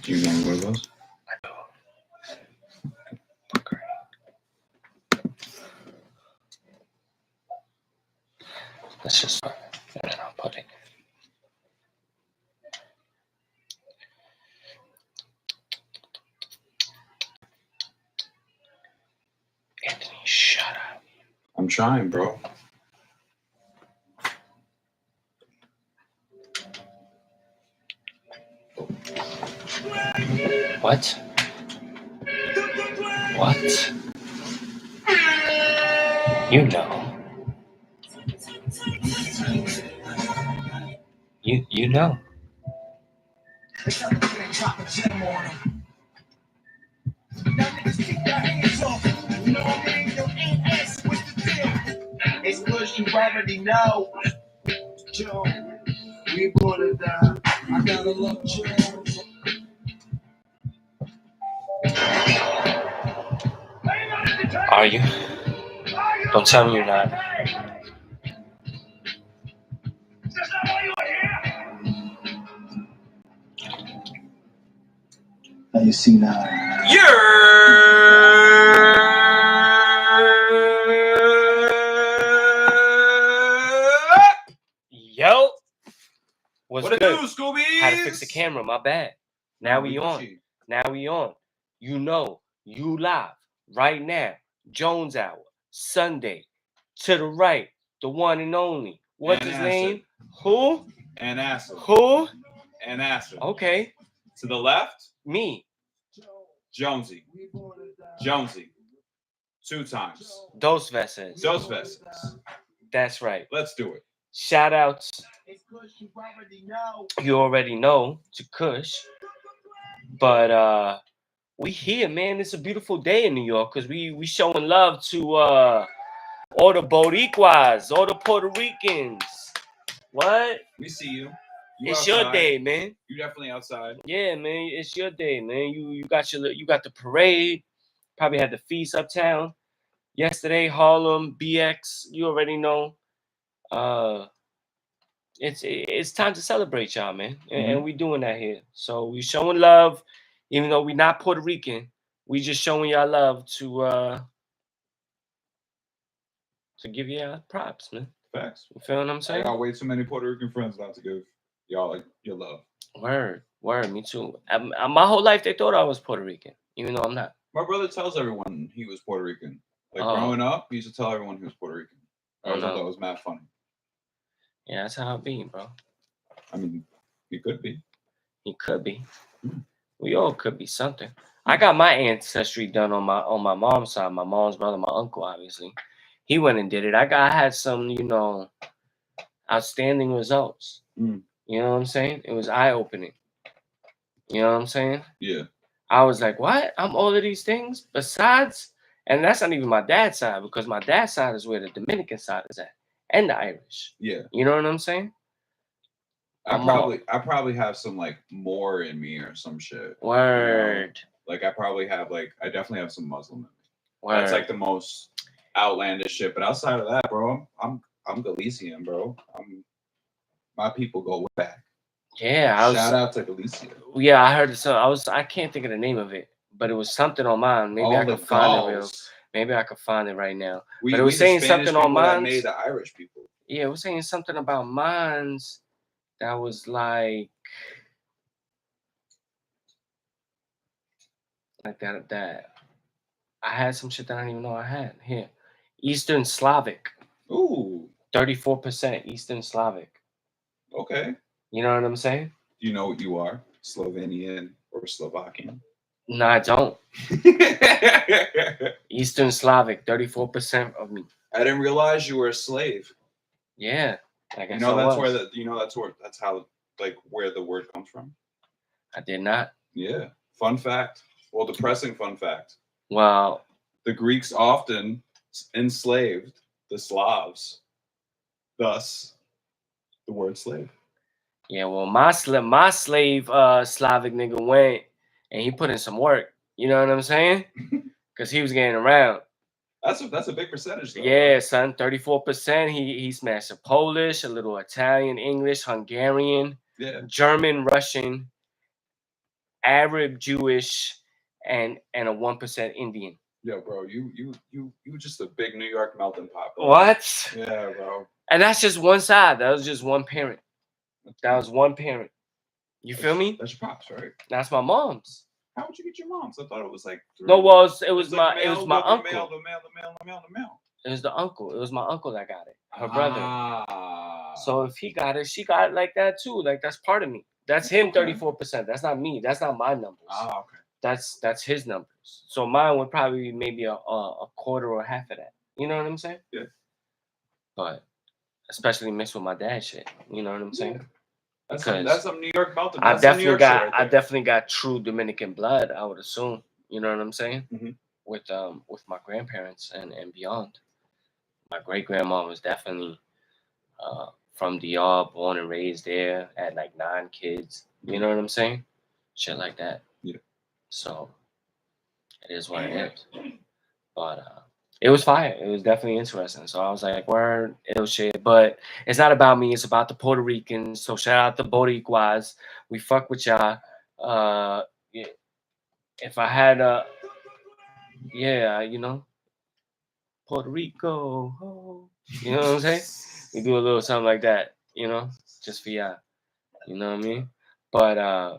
Do you know what it was? I know. Let's just start, and then I'll put it. Anthony, shut up. I'm trying, bro. What? What? You know. You know. It's push, you already know. Joe, we gonna die. I gotta love Joe. Are you? Don't tell me you're not. Now you see now. Yo. What's What it good? do, Scooby? Had to fix the camera. My bad. Now we on. Now we on. You know, you live right now. Jones Hour, Sunday. To the right, the one and only. What's his name? Who? And Acid. Who? And Acid. Okay. To the left, Me. Jonesy. Jonesy. 2 times. Dos veces. Dos veces. That's right. Let's do it. Shout outs. You already know to Kush. But we here, man. It's a beautiful day in New York because we showing love to all the Boriquas, all the Puerto Ricans. What? We see you. It's outside. your day, man. You definitely outside. Yeah, man. It's your day, man. You got the parade. Probably had the feast uptown yesterday. Harlem, BX. You already know. It's time to celebrate y'all, man, and we doing that here. So we showing love, even though we not Puerto Rican. We just showing y'all love to give y'all props, man. Facts. You feel what I'm I saying? got way too many Puerto Rican friends not to give y'all like your love. Word. Me too. My whole life they thought I was Puerto Rican, even though I'm not. My brother tells everyone he was Puerto Rican. Like growing up, he used to tell everyone he was Puerto Rican. I always thought that was mad funny. Yeah, that's how it be, bro. I mean, he could be. He could be. We all could be something. I got my ancestry done on my mom's side. My mom's brother, my uncle, obviously. He went and did it. I had some, outstanding results. You know what I'm saying? It was eye-opening. You know what I'm saying? Yeah. I was like, what? I'm all of these things besides, and that's not even my dad's side, because my dad's side is where the Dominican side is at, and the Irish. Yeah. You know what I'm saying? I probably have some like more in me or some shit. Word. You know? Like I definitely have some Muslim in me. Word. That's like the most outlandish shit. But outside of that, bro, I'm Galician, bro. My people go back. Yeah, shout out to Galicia. Yeah, I heard it. So I can't think of the name of it, but it was something on mine. Maybe I could find it. Maybe I could find it right now. But it was saying something on mine. Made the Irish people. Yeah, it was saying something about mines that was like that. I had some shit that I didn't even know I had here. Eastern Slavic. Ooh. 34% Eastern Slavic. Okay. You know what I'm saying? Do you know what you are? Slovenian or Slovakian? No, I don't. Eastern Slavic, 34% of me. I didn't realize you were a slave. Yeah. I guess that's how like where the word comes from. I did not. Yeah. Fun fact. Well, depressing fun fact. Well, the Greeks often enslaved the Slavs. Thus, the word slave. Yeah, well, my slave Slavic nigga went and he put in some work. You know what I'm saying? Because he was getting around. That's a big percentage, though. Yeah, son, 34%. He smashed a Polish, a little Italian, English, Hungarian, German, Russian, Arab, Jewish, and a 1% Indian. Yo, bro, you just a big New York melting pot. Bro. What? Yeah, bro. And that's just one side. That was just one parent. That was one parent. You feel me? That's your pops, right? That's my mom's. How would you get your mom's? I thought it was like No, well, it was it's my like it was my uncle. The mail. It was the uncle. It was my uncle that got it. Her brother. Ah. So if he got it, she got it like that too. Like that's part of me. That's him, Okay. 34%. That's not me. That's not my numbers. Ah, okay. That's his numbers. So mine would probably be maybe a quarter or half of that. You know what I'm saying? Yeah. But especially mixed with my dad shit. You know what I'm saying? Yeah. Because That's some New York melting. I That's some New definitely York got shit right there. I definitely got true Dominican blood, I would assume. You know what I'm saying? Mhm. With my grandparents and beyond. My great grandma was definitely from DR, born and raised there, had like 9 kids. You know what I'm saying? Shit like that. Yeah. So it is what it is. But it was fire. It was definitely interesting. So I was like, word, ill shit. But it's not about me. It's about the Puerto Ricans. So shout out to Boriquas. We fuck with y'all. Yeah, if I had you know, Puerto Rico. Oh, you know what I'm saying? We do a little something like that, you know, just for y'all. You know what I mean? But I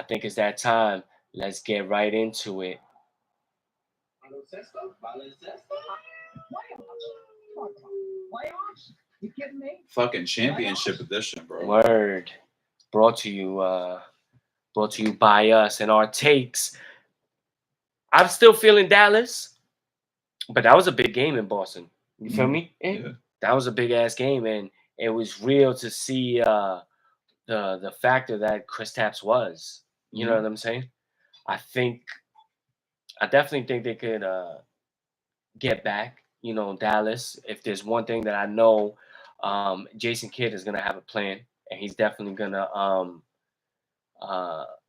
think it's that time. Let's get right into it. Fucking championship edition, bro. Word. Brought to you by us and our takes. I'm still feeling Dallas, but that was a big game in Boston. You feel me? Yeah. That was a big ass game, and it was real to see the factor that Chris Tapps was. You know what I'm saying? I definitely think they could get back. You know, Dallas. If there's one thing that I know, Jason Kidd is gonna have a plan, and he's definitely gonna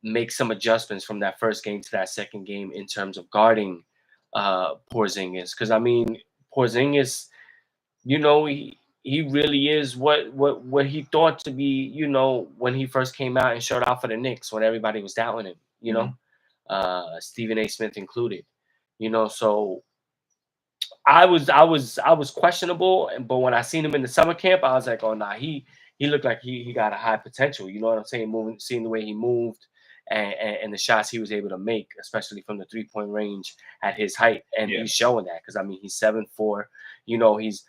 make some adjustments from that first game to that second game in terms of guarding Porzingis. Because I mean, Porzingis, you know, he really is what he thought to be. You know, when he first came out and showed out for the Knicks, when everybody was doubting him. You know, Stephen A. Smith included. You know, so I was questionable, but when I seen him in the summer camp, I was like, oh nah, he looked like he got a high potential. You know what I'm saying? Seeing the way he moved and the shots he was able to make, especially from the 3-point range at his height, and he's showing that because I mean he's 7'4". You know he's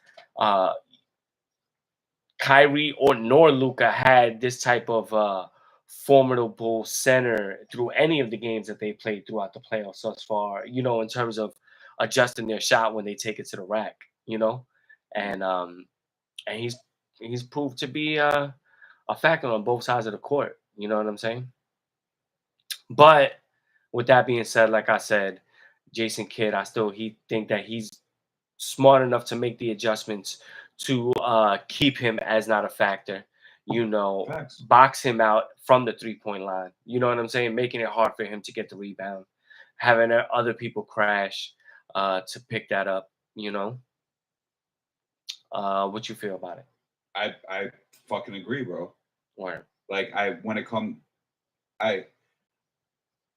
Kyrie nor Luka had this type of formidable center through any of the games that they played throughout the playoffs thus far. You know, in terms of adjusting their shot when they take it to the rack. You know, and he's proved to be a factor on both sides of the court. You know what I'm saying? But with that being said, like I said, Jason Kidd, he think that he's smart enough to make the adjustments to keep him as not a factor. You know, box him out from the 3-point line. You know what I'm saying? Making it hard for him to get the rebound, having other people crash to pick that up. You know, what you feel about it? I fucking agree, bro. Where like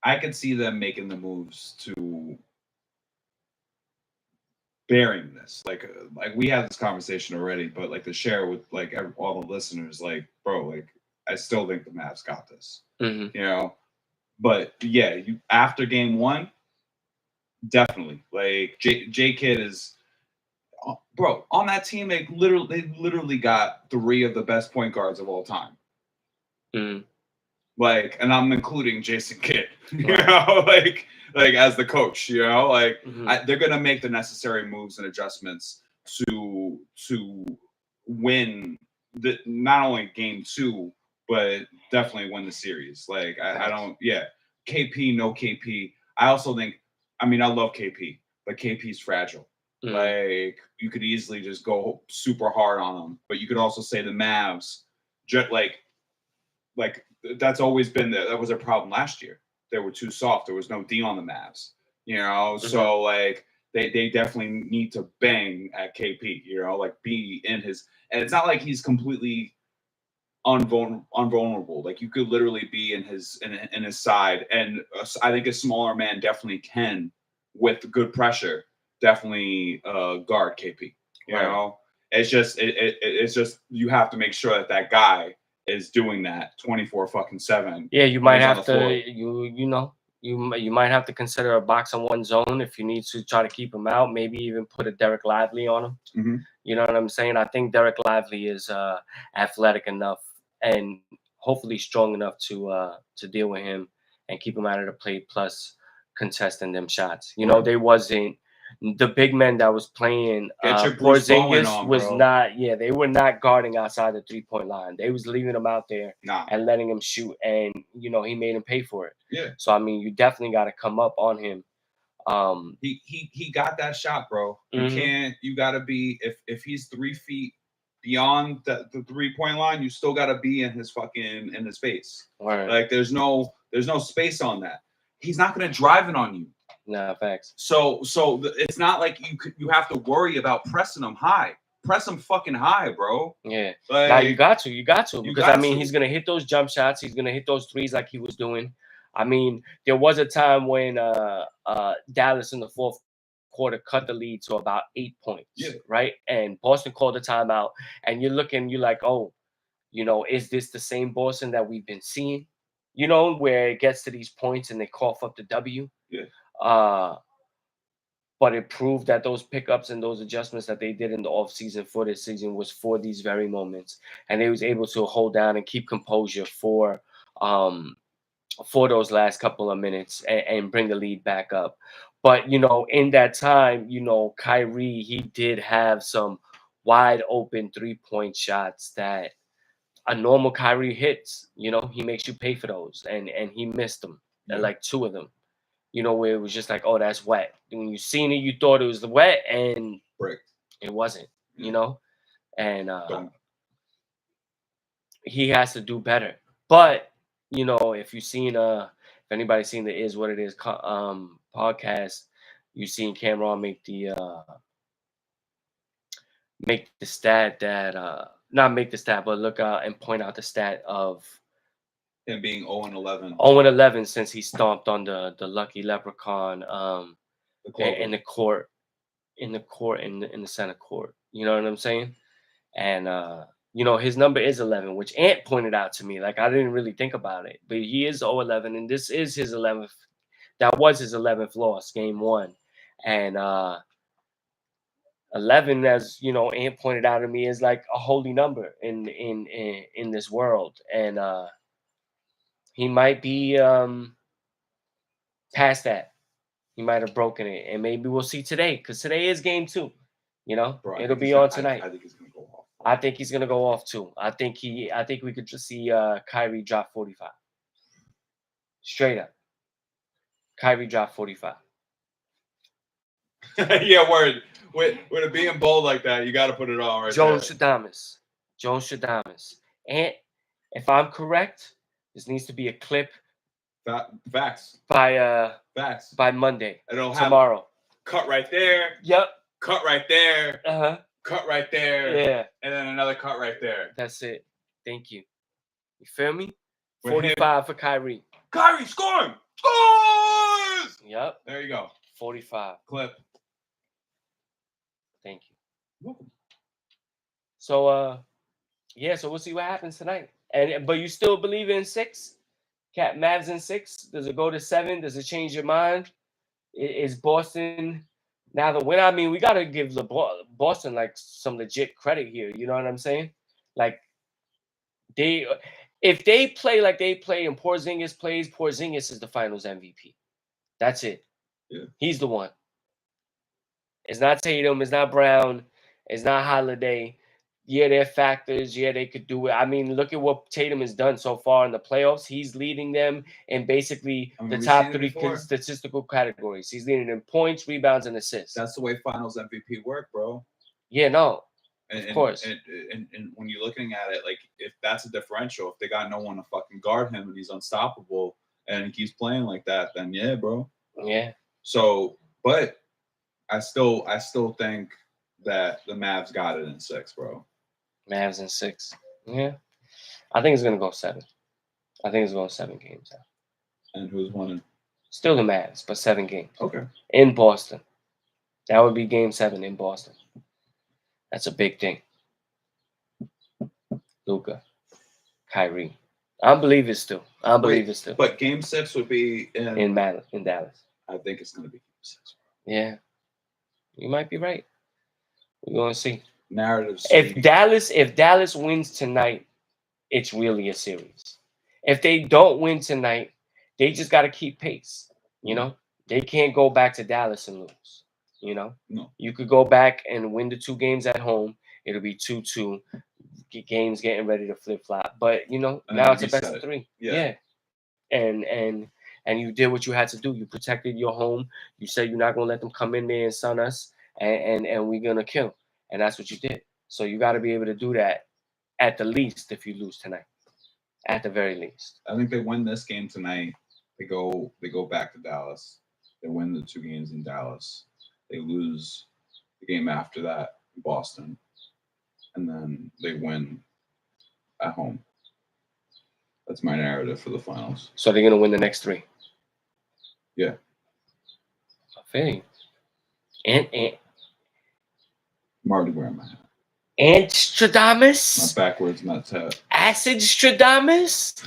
I could see them making the moves to bearing this. Like we had this conversation already, but like to share with like all the listeners, like bro, like I still think the Mavs got this. You know, but yeah, after game 1, definitely like J Kidd is. Bro, on that team, they literally got 3 of the best point guards of all time. Like, and I'm including Jason Kidd, you know, like as the coach, you know, like they're gonna make the necessary moves and adjustments to win not only game 2, but definitely win the series. Like, I don't, KP, no KP. I also think, I mean, I love KP, but KP's fragile. Like, you could easily just go super hard on them, but you could also say the Mavs, just like that's always been that was a problem last year. They were too soft. There was no D on the Mavs, you know. So like they definitely need to bang at KP, you know, like be in his. And it's not like he's completely unvulnerable. Like you could literally be in his side, and I think a smaller man definitely can, with good pressure, definitely guard KP. You know, it's just you have to make sure that guy is doing that 24/7. Yeah, you might have to you might have to consider a box on one zone if you need to try to keep him out. Maybe even put a Derek Lively on him. Mm-hmm. You know what I'm saying? I think Derek Lively is athletic enough and hopefully strong enough to deal with him and keep him out of the plate. Plus contesting them shots. You know, they wasn't the big men that was playing. Get your Bruce Bowen Porzingis on, was bro. not. Yeah, they were not guarding outside the 3-point line. They was leaving him out there and letting him shoot, and you know he made him pay for it. Yeah. So I mean, you definitely got to come up on him. He got that shot, bro. You can't. You got to be if he's 3 feet beyond the 3-point line, you still got to be in his face. Right. Like there's no space on that. He's not going to drive it on you. Nah, facts. So it's not like you have to worry about pressing him high. Press him fucking high, bro. Yeah. Like, now you got to because I mean he's gonna hit those jump shots. He's gonna hit those threes like he was doing. I mean, there was a time when Dallas in the fourth quarter cut the lead to about 8 points. Yeah. Right. And Boston called a timeout. And you're like, oh, you know, is this the same Boston that we've been seeing? You know, where it gets to these points and they cough up the W. Yeah. But it proved that those pickups and those adjustments that they did in the offseason for this season was for these very moments. And they was able to hold down and keep composure for those last couple of minutes and bring the lead back up. But, you know, in that time, you know, Kyrie, he did have some wide open 3-point shots that a normal Kyrie hits. You know, he makes you pay for those. And he missed them, like 2 of them. You know, where it was just like, oh, that's wet. When you seen it, you thought it was the wet, and it wasn't. You know, and he has to do better. But you know, if anybody's seen the Is What It Is podcast, you seen Cameron make the stat that not make the stat, but look out and point out the stat of him being 0-11. 0-11 since he stomped on the Lucky Leprechaun in the court, in the center court. You know what I'm saying? And you know, his number is 11, which Ant pointed out to me. Like I didn't really think about it, but he is 0-11, and this is his 11th. That was his 11th loss, game 1, and 11, as you know, Ant pointed out to me, is like a holy number in this world, and he might be past that. He might have broken it, and maybe we'll see today, because today is game 2. You know, it'll be on tonight. I think he's gonna go off. I think he's gonna go off too. I think we could just see Kyrie drop 45. Straight up. Kyrie drop 45. Yeah, word. With it being bold like that, you got to put it on right Jones Shadamas. And if I'm correct, this needs to be a clip. Facts. Facts. By Monday. It'll tomorrow. Cut right there. Yep. Cut right there. Cut right there. Yeah. And then another cut right there. That's it. Thank you. You feel me? 45 for Kyrie. Kyrie scoring. Scores. Yep. There you go. 45. Clip. Thank you. So yeah, so we'll see what happens tonight. But you still believe in 6? Mavs in 6? Does it go to 7? Does it change your mind? Is Boston now the winner? I mean, we gotta give Boston like some legit credit here. You know what I'm saying? Like if they play like they play and Porzingis plays, Porzingis is the Finals MVP. That's it. Yeah. He's the one. It's not Tatum. It's not Brown. It's not Holiday. Yeah, they're factors. Yeah, they could do it. I mean, look at what Tatum has done so far in the playoffs. He's leading them in basically the top 3 statistical categories. He's leading in points, rebounds, and assists. That's the way Finals MVP work, bro. Yeah, no. Of course. And when you're looking at it, like if that's a differential, if they got no one to fucking guard him and he's unstoppable and he keeps playing like that, then yeah, bro. Yeah. So, but I still think that the Mavs got it in 6, bro. Mavs in 6. Yeah. I think it's gonna go 7. I think it's going 7 games now. And who's winning? Still the Mavs, but 7 games Okay. in Boston. That would be Game 7 in Boston. That's a big thing. Luka, Kyrie. I believe it still. I believe it still. But Game 6 would be in Dallas. I think it's going to be Game 6. Yeah, you might be right. We're gonna see. Narratives. If Dallas wins tonight, it's really a series. If they don't win tonight, they just got to keep pace. You know, they can't go back to Dallas and lose. You know, No. You could go back and win the 2 games at home. It'll be 2-2. Games getting ready to flip flop, but now it's a best of 3. Yeah. And you did what you had to do. You protected your home. You said you're not gonna let them come in there and sun us, and we're gonna kill. And that's what you did. So you got to be able to do that at the least if you lose tonight. At the very least. I think they win this game tonight. They go back to Dallas. They win the 2 games in Dallas. They lose the game after that in Boston. And then they win at home. That's my narrative for the finals. So they're gonna win the next 3. Yeah. I feel you. And I'm already wearing my hat. Anstradamus? My backwards Mets hat. Acid Stradamus?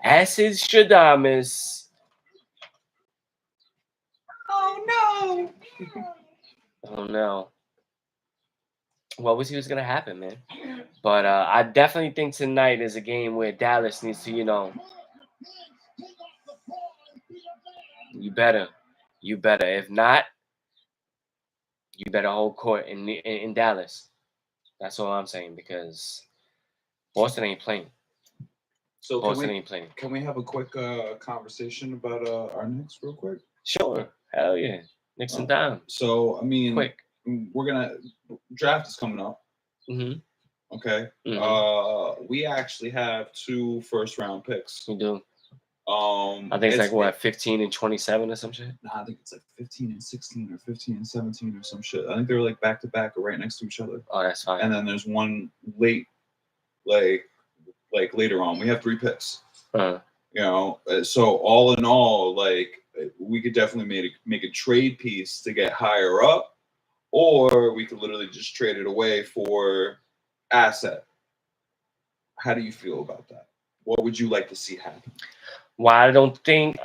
Acid Stradamus. Oh no. What was going to happen, man? But I definitely think tonight is a game where Dallas needs to, you better. If not, you better hold court in Dallas. That's all I'm saying, because Boston ain't playing. So Boston ain't playing. Can we have a quick conversation about our Knicks real quick? Sure. Hell yeah. Knicks and down. So, I mean, Quick. We're going to – draft is coming up. Mm-hmm. Okay. Mm-hmm. We actually have 2 first-round picks. We do. I think it's like 15 and 27 or some shit. Nah, I think it's like 15 and 16 or 15 and 17 or some shit. I think they were like back to back or right next to each other. Oh, that's fine. And then there's one late, like later on. We have 3 picks. So all in all, like we could definitely make a trade piece to get higher up, or we could literally just trade it away for asset. How do you feel about that? What would you like to see happen? Well, I don't think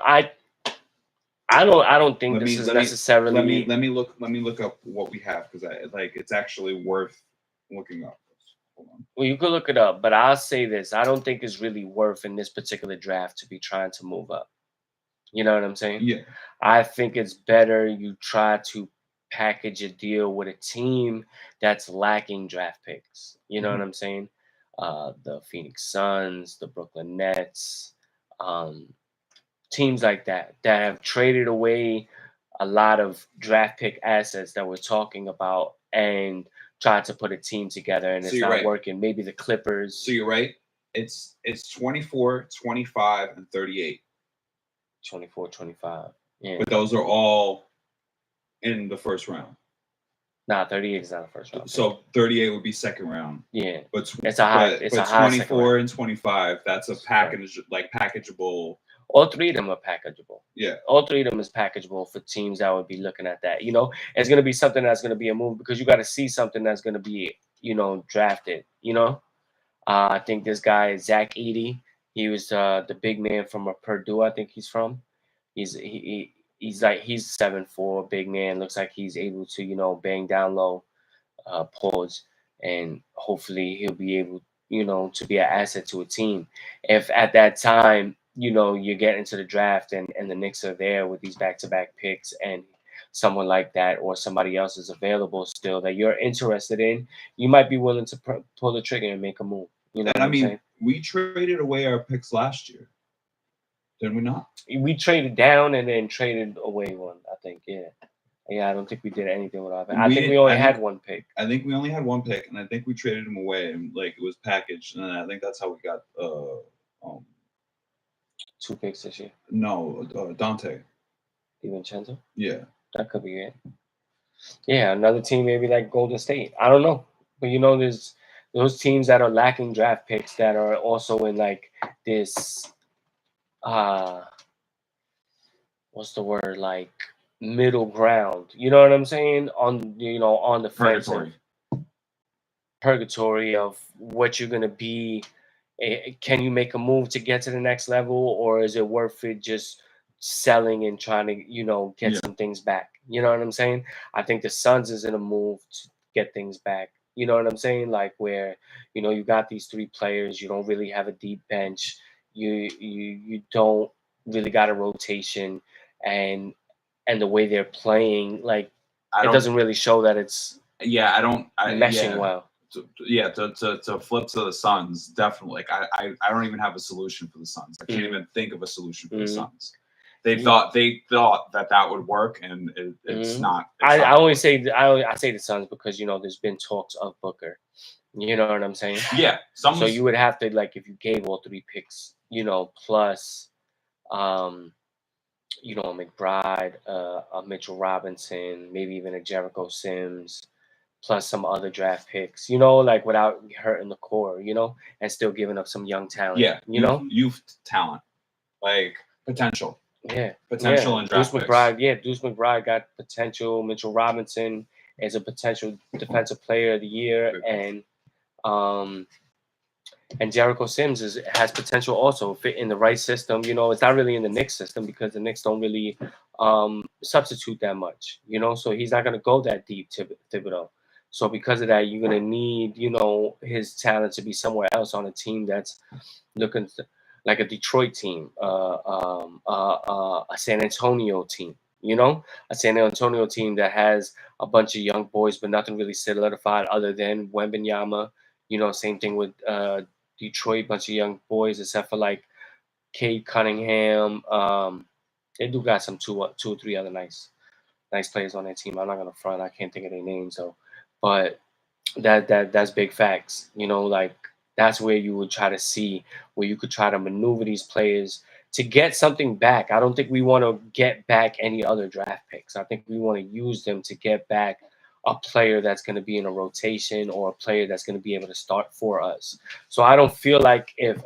this is necessarily. Let me look up what we have, because it's actually worth looking up. Hold on. Well, you could look it up, but I'll say this: I don't think it's really worth in this particular draft to be trying to move up. You know what I'm saying? Yeah. I think it's better you try to package a deal with a team that's lacking draft picks. You know what I'm saying? The Phoenix Suns, the Brooklyn Nets. Teams like that have traded away a lot of draft pick assets that we're talking about and tried to put a team together, and it's not working. Maybe the Clippers. So you're right. It's 24, 25, and 38. 24, 25. Yeah. But those are all in the first round. Nah, 38 is not the first round. So 38 would be second round. Yeah. But it's a high 24 and 25, that's a package, like packageable. All 3 of them are packageable. Yeah. All 3 of them is packageable for teams that would be looking at that. It's going to be something that's going to be a move, because you got to see something that's going to be, drafted. I think this guy, Zach Edey, he was the big man from Purdue, I think he's from. He's 7'4", big man. Looks like he's able to, bang down low, pause, and hopefully he'll be able, to be an asset to a team. If at that time, you get into the draft and the Knicks are there with these back-to-back picks, and someone like that or somebody else is available still that you're interested in, you might be willing to pull the trigger and make a move. We traded away our picks last year. Did we not? We traded down and then traded away one, I think. Yeah. Yeah, I don't think we did anything with our pick. I think we only had one pick. I think we only had one pick, and I think we traded him away, and it was packaged, and I think that's how we got 2 picks this year. No, Dante. DiVincenzo? Yeah. That could be it. Yeah, another team maybe like Golden State. I don't know. But there's those teams that are lacking draft picks that are also in like this uh what's the word, like middle ground. You know what I'm saying? On the fence of purgatory of what you're gonna be. Can you make a move to get to the next level, or is it worth it just selling and trying to get Yeah. some things back? You know what I'm saying? I think the Suns is in a move to get things back. You know what I'm saying? Like where you got these three players, you don't really have a deep bench, you don't really got a rotation, and the way they're playing, like I it don't. doesn't really show that it's Yeah, I don't. meshing Yeah. well. To flip to the Suns, definitely. Like I don't even have a solution for the Suns. I can't even think of a solution for the Suns. They thought that would work, and it's not. It's I not always say I say the Suns because there's been talks of Booker. You know what I'm saying? Yeah, So you would have to, like, if you gave all three picks, plus a McBride, a Mitchell Robinson, maybe even a Jericho Sims, plus some other draft picks, like without hurting the core, and still giving up some young talent. Yeah, youth talent, like potential. Yeah, Potential yeah. in draft picks. Deuce McBride got potential. Mitchell Robinson is a potential defensive player of the year, and Jericho Sims has potential also fit in the right system. It's not really in the Knicks system because the Knicks don't really substitute that much. So he's not gonna go that deep, Thibodeau. So because of that, you're gonna need his talent to be somewhere else on a team that's looking like a Detroit team, a San Antonio team. A San Antonio team that has a bunch of young boys, but nothing really solidified other than Wembanyama. Same thing with Detroit, bunch of young boys, except for like Cade Cunningham. They do got some two or three other nice players on that team. I'm not gonna front. I can't think of their names though, but that's big facts. Like that's where you would try to see where you could try to maneuver these players to get something back. I don't think we want to get back any other draft picks. I think we want to use them to get back a player that's going to be in a rotation or a player that's going to be able to start for us. So I don't feel like if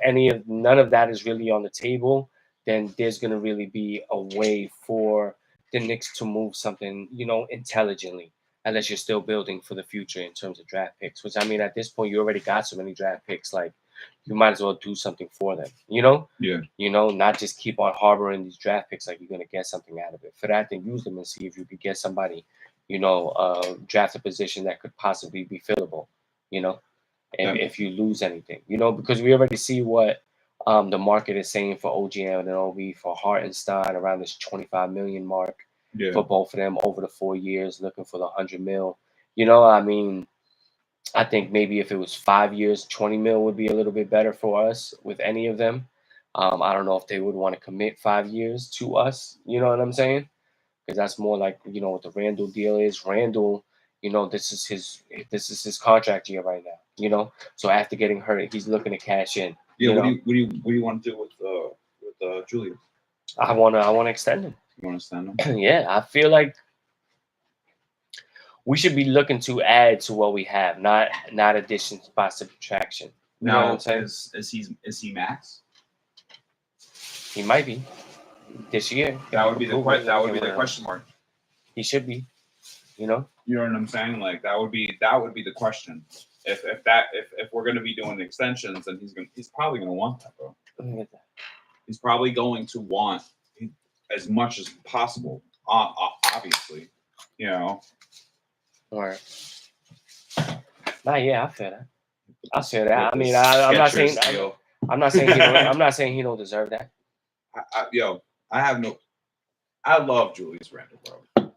none of that is really on the table, then there's going to really be a way for the Knicks to move something, intelligently, unless you're still building for the future in terms of draft picks. Which, I mean, at this point, you already got so many draft picks. Like, you might as well do something for them. Yeah. Not just keep on harboring these draft picks like you're gonna get something out of it. For that, then use them and see if you could get somebody, draft a position that could possibly be fillable. If you lose anything, because we already see what the market is saying for OG and OB for Hartenstein around this 25 million mark. Yeah. For both of them over the 4 years, looking for the 100 mil. I mean, I think maybe if it was 5 years, 20 mil would be a little bit better for us with any of them. I don't know if they would want to commit 5 years to us. You know what I'm saying? Because that's more like what the Randall deal is. Randall, this is his contract year right now. So after getting hurt, he's looking to cash in. Yeah. What do you want to do with Julius? I wanna extend him. You want to extend him? Yeah, I feel like we should be looking to add to what we have, not addition by subtraction. You know what I'm saying? Is he max? He might be this year. That would be the question mark. He should be. You know what I'm saying? Like that would be the question. If we're gonna be doing extensions, then he's probably gonna want that, bro. He's probably going to want as much as possible. Obviously, Right. Nah, yeah, I feel that. I feel that. I mean, I'm not saying I'm not saying he don't deserve that. I love Julius Randle, bro.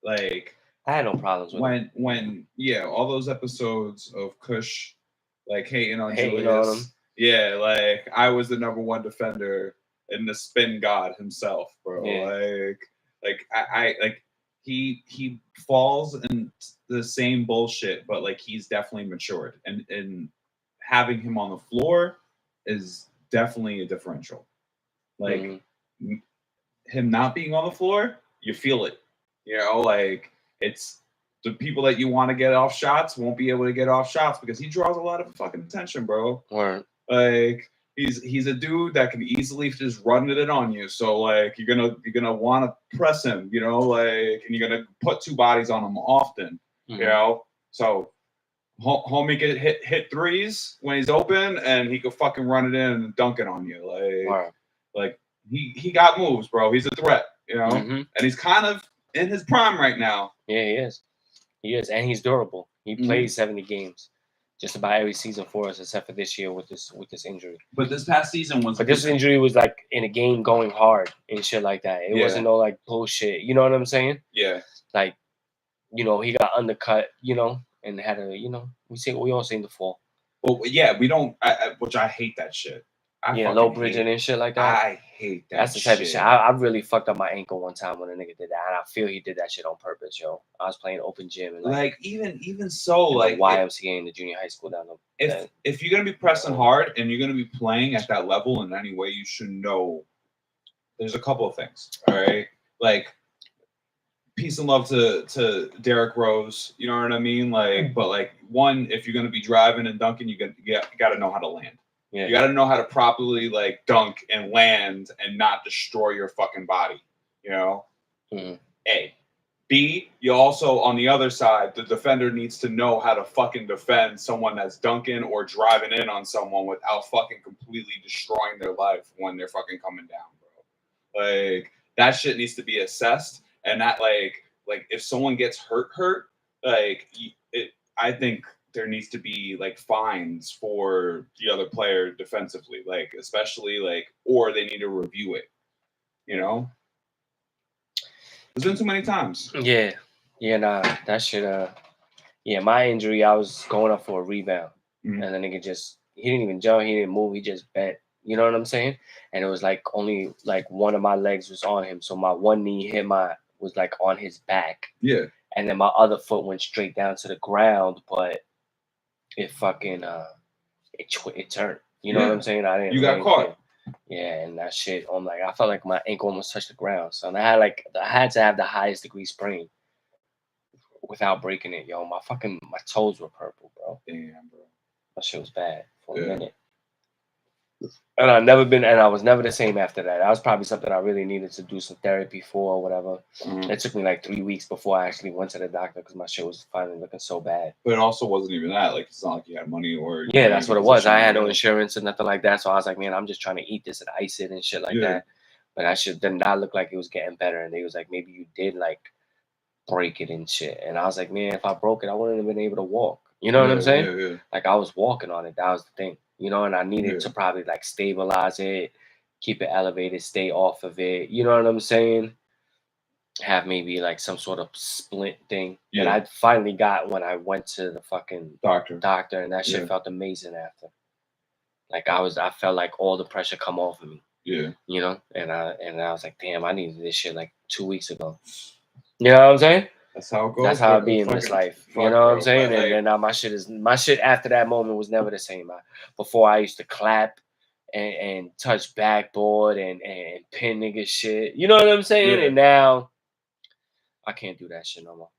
Like, I had no problems with him. when all those episodes of Kush, like hating on Hating Julius. on him. Yeah, like I was the number one defender and the spin god himself, bro. Yeah. Like I like he falls in the same bullshit, but like he's definitely matured, and having him on the floor is definitely a differential. Like him not being on the floor, you feel it. Like it's the people that you want to get off shots won't be able to get off shots because he draws a lot of fucking attention, bro. Word. Like he's a dude that can easily just run it on you. So like you're gonna want to press him, you know, like, and you're gonna put two bodies on him often, you know. So homie can hit threes when he's open, and he could fucking run it in and dunk it on you. Like he got moves, bro. He's a threat, you know, and he's kind of in his prime right now. Yeah, he is. He is, and he's durable. He plays 70 games, just about every season for us, except for this year with this injury. But this past season was. But this injury was like in a game going hard and shit like that. It wasn't no like bullshit. You know what I'm saying? Yeah. Like, you know, he got undercut. You know, and had a, you know, we all seen the fall. Well, yeah, we don't. Which I hate that shit. Low bridging and shit like that. I hate that. That's the type of shit. I really fucked up my ankle one time when a nigga did that, and I feel he did that shit on purpose, yo. I was playing open gym and like even so, like YMCA in the junior high school down there. If you're gonna be pressing hard and you're gonna be playing at that level in any way, you should know. There's a couple of things, all right. Like, peace and love to Derrick Rose. You know what I mean? Like, but like one, if you're gonna be driving and dunking, you got to know how to land. Yeah. You got to know how to properly like dunk and land and not destroy your fucking body, you know? A. B, you also, on the other side, the defender needs to know how to fucking defend someone that's dunking or driving in on someone without fucking completely destroying their life when they're fucking coming down, bro. Like, that shit needs to be assessed. And that, like if someone gets hurt, like, I think there needs to be like fines for the other player defensively, like especially like, or they need to review it. You know, there's been too many times. Yeah, nah, that shit. Yeah, my injury, I was going up for a rebound, and the nigga he didn't even jump, he didn't move, he just bent. You know what I'm saying? And it was like only like one of my legs was on him, so my one knee was like on his back. Yeah, and then my other foot went straight down to the ground, but it fucking it turned. You know what I'm saying? I didn't. You got caught. Yeah, and that shit. I'm like, I felt like my ankle almost touched the ground. So I had to have the highest degree sprain without breaking it, yo. My toes were purple, bro. Damn, bro. That shit was bad for a minute. And I was never the same after that. That was probably something I really needed to do some therapy for or whatever. It took me like 3 weeks before I actually went to the doctor because my shit was finally looking so bad. But it also wasn't even that. Like, it's not like you had money or... Yeah, that's what it was. I had no insurance or nothing like that. So I was like, man, I'm just trying to eat this and ice it and shit like that. But that shit did not look like it was getting better. And they was like, maybe you did like break it and shit. And I was like, man, if I broke it, I wouldn't have been able to walk. You know what I'm saying? Yeah. Like, I was walking on it. That was the thing. You know, and I needed to probably like stabilize it, keep it elevated, stay off of it. You know what I'm saying? Have maybe like some sort of splint thing that I finally got when I went to the fucking doctor, and that shit felt amazing after. Like I felt like all the pressure come off of me. Yeah. You know, and I was like, damn, I needed this shit like 2 weeks ago. You know what I'm saying? That's how it goes. That's how it be in this life. You know what I'm saying? And then now my shit after that moment was never the same. Before I used to clap and touch backboard and pin nigga shit. You know what I'm saying? Yeah. And now I can't do that shit no more.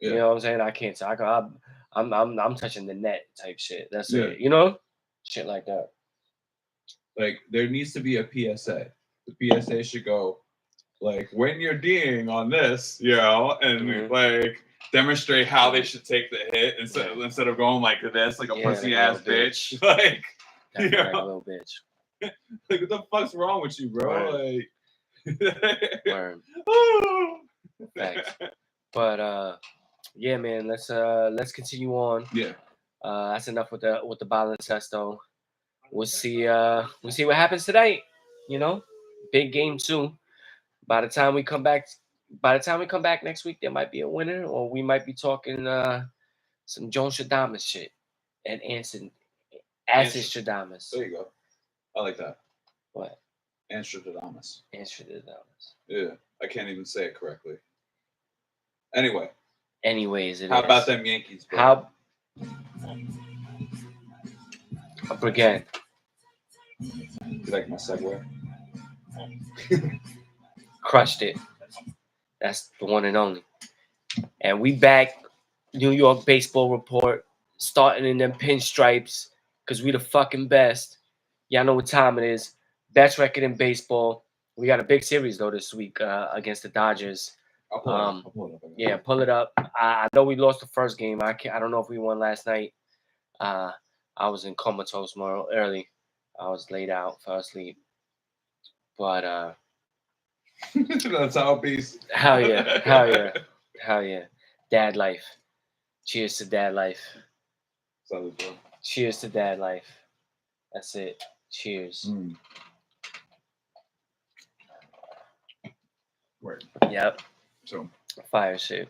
Yeah. You know what I'm saying? I can't. I'm touching the net type shit. That's it. You know, shit like that. Like there needs to be a PSA. The PSA should go. Like when you're D'ing on this, you know, and like demonstrate how they should take the hit instead of going like this, like a pussy ass bitch. Like, you know, like a little bitch. Like what the fuck's wrong with you, bro? Like, thanks. But yeah, man, let's continue on. Yeah. That's enough with the Baloncesto. We'll see what happens tonight. You know, big game 2. By the time we come back next week, there might be a winner, or we might be talking some Joan Stradamus shit and Acid Stradamus. There you go. I like that. What? Stradamus. Stradamus. Yeah, I can't even say it correctly. Anyway. Anyways, how about them Yankees, bro? Again. You like my segue? Crushed it. That's the one and only. And we back New York baseball report, starting in them pinstripes, because we the fucking best. Y'all know what time it is. Best record in baseball. We got a big series though this week against the Dodgers. I'll pull it up. I'll pull it up. Yeah, pull it up. I know we lost the first game. I don't know if we won last night. I was in comatose more early. I was laid out, fell asleep. But That's how it be. hell yeah, hell yeah, hell yeah. Dad life. Cheers to dad life. Cheers to dad life. That's it. Cheers. Right. Yep. So fire shit.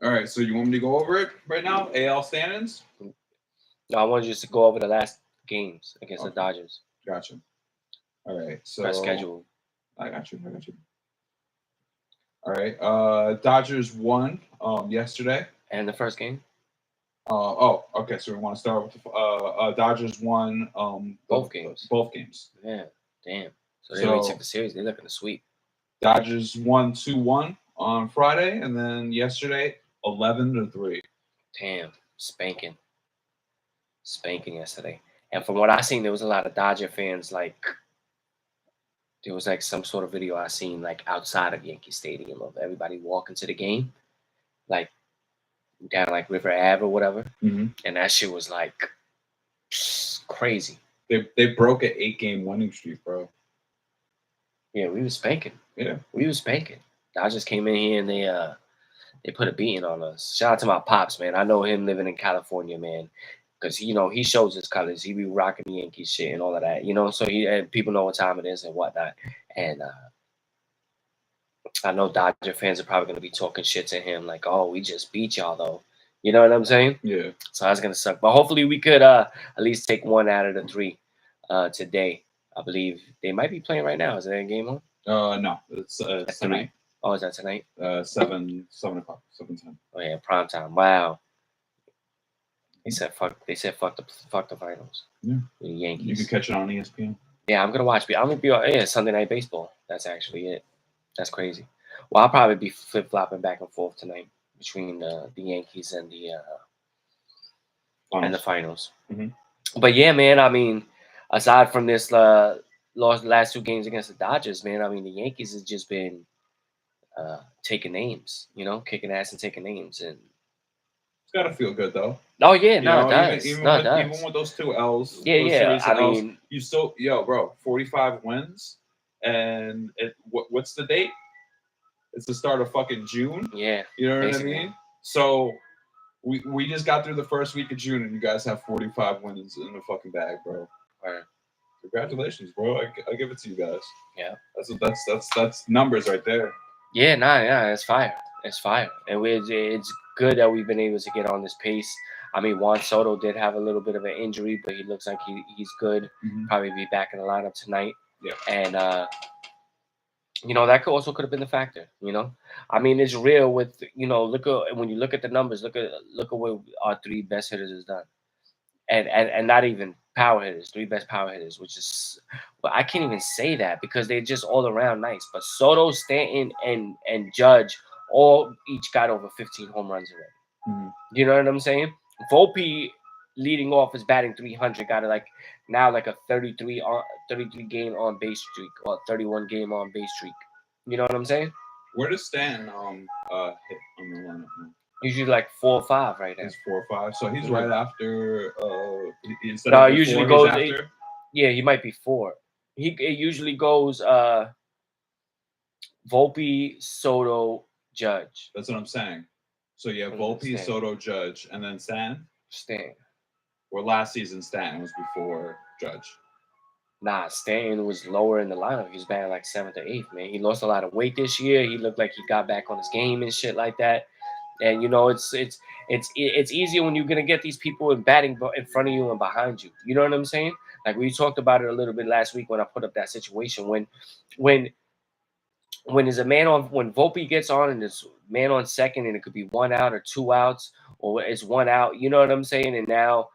All right. So you want me to go over it right now? AL standings. No, I wanted you to go over the last games against the Dodgers. Gotcha. All right. So Press schedule. I got you. All right. Dodgers won yesterday. And the first game. Okay. So we want to start with the Dodgers won both games. Both games. Yeah. Damn. So they already took the series. They're looking to sweep. Dodgers won 2-1 on Friday, and then yesterday 11-3. Damn, spanking yesterday. And from what I seen, there was a lot of Dodger fans. Like, there was like some sort of video I seen like outside of Yankee Stadium of everybody walking to the game, like down like River Ave or whatever. And that shit was like crazy. They broke an 8-game winning streak, bro. Yeah, we was spanking. We was spanking. Dodgers came in here and they put a beating on us. Shout out to my pops, man. I know him living in California, man, because he shows his colors. He be rocking the Yankees shit and all of that, So people know what time it is and whatnot. And I know Dodger fans are probably gonna be talking shit to him, like, "Oh, we just beat y'all, though." You know what I'm saying? Yeah. So that's gonna suck. But hopefully we could at least take 1 out of the 3 today. I believe they might be playing right now. Is there a game on? No, it's tonight. Oh, is that tonight? 7 o'clock, 7:10. Oh yeah, prime time. Wow. They said fuck the finals. Yeah. The Yankees. You can catch it on ESPN. Yeah, I'm gonna be Sunday Night Baseball. That's actually it. That's crazy. Well, I'll probably be flip flopping back and forth tonight between the Yankees and the finals. But yeah, man. I mean, aside from this last 2 games against the Dodgers, man. I mean, the Yankees has just been taking names, kicking ass and taking names, and it's gotta feel good though. Oh yeah, no, it does. Even with those 2 L's. Yeah. I mean, you still, bro, 45 wins, and what's the date? It's the start of fucking June. Yeah, you know what I mean. So we just got through the first week of June, and you guys have 45 wins in the fucking bag, bro. All right. Congratulations, bro. I give it to you guys. Yeah, that's numbers right there. Yeah, it's fire. It's fire, and it's good that we've been able to get on this pace. I mean, Juan Soto did have a little bit of an injury, but he looks like he's good. Probably be back in the lineup tonight. Yeah, and that could have been the factor. I mean, it's real with when you look at the numbers, look at what our 3 best hitters has done, and not even power hitters, 3 best power hitters, which is, but I can't even say that because they're just all around nice. But Soto, Stanton, and Judge all each got over 15 home runs already. You know what I'm saying? Volpe leading off is batting 300, got a 33 game on base streak or 31 game on base streak. You know what I'm saying? Where does Stanton hit on the lineup now? Usually like 4 or 5 right now. He's 4 or 5, so he's right after. Instead no, of usually before, goes. Yeah, he might be 4. It usually goes Volpe, Soto, Judge. That's what I'm saying. So you have Volpe, Soto, Judge, and then Stanton. Well, last season Stanton was before Judge. Nah, Stanton was lower in the lineup. He was batting like 7th or 8th, man. He lost a lot of weight this year. He looked like he got back on his game and shit like that. And it's easier when you're gonna get these people batting in front of you and behind you. You know what I'm saying? Like we talked about it a little bit last week when I put up that situation when there's a man on, when Volpe gets on and there's man on second and it could be 1 out or 2 outs or it's 1 out. You know what I'm saying? And now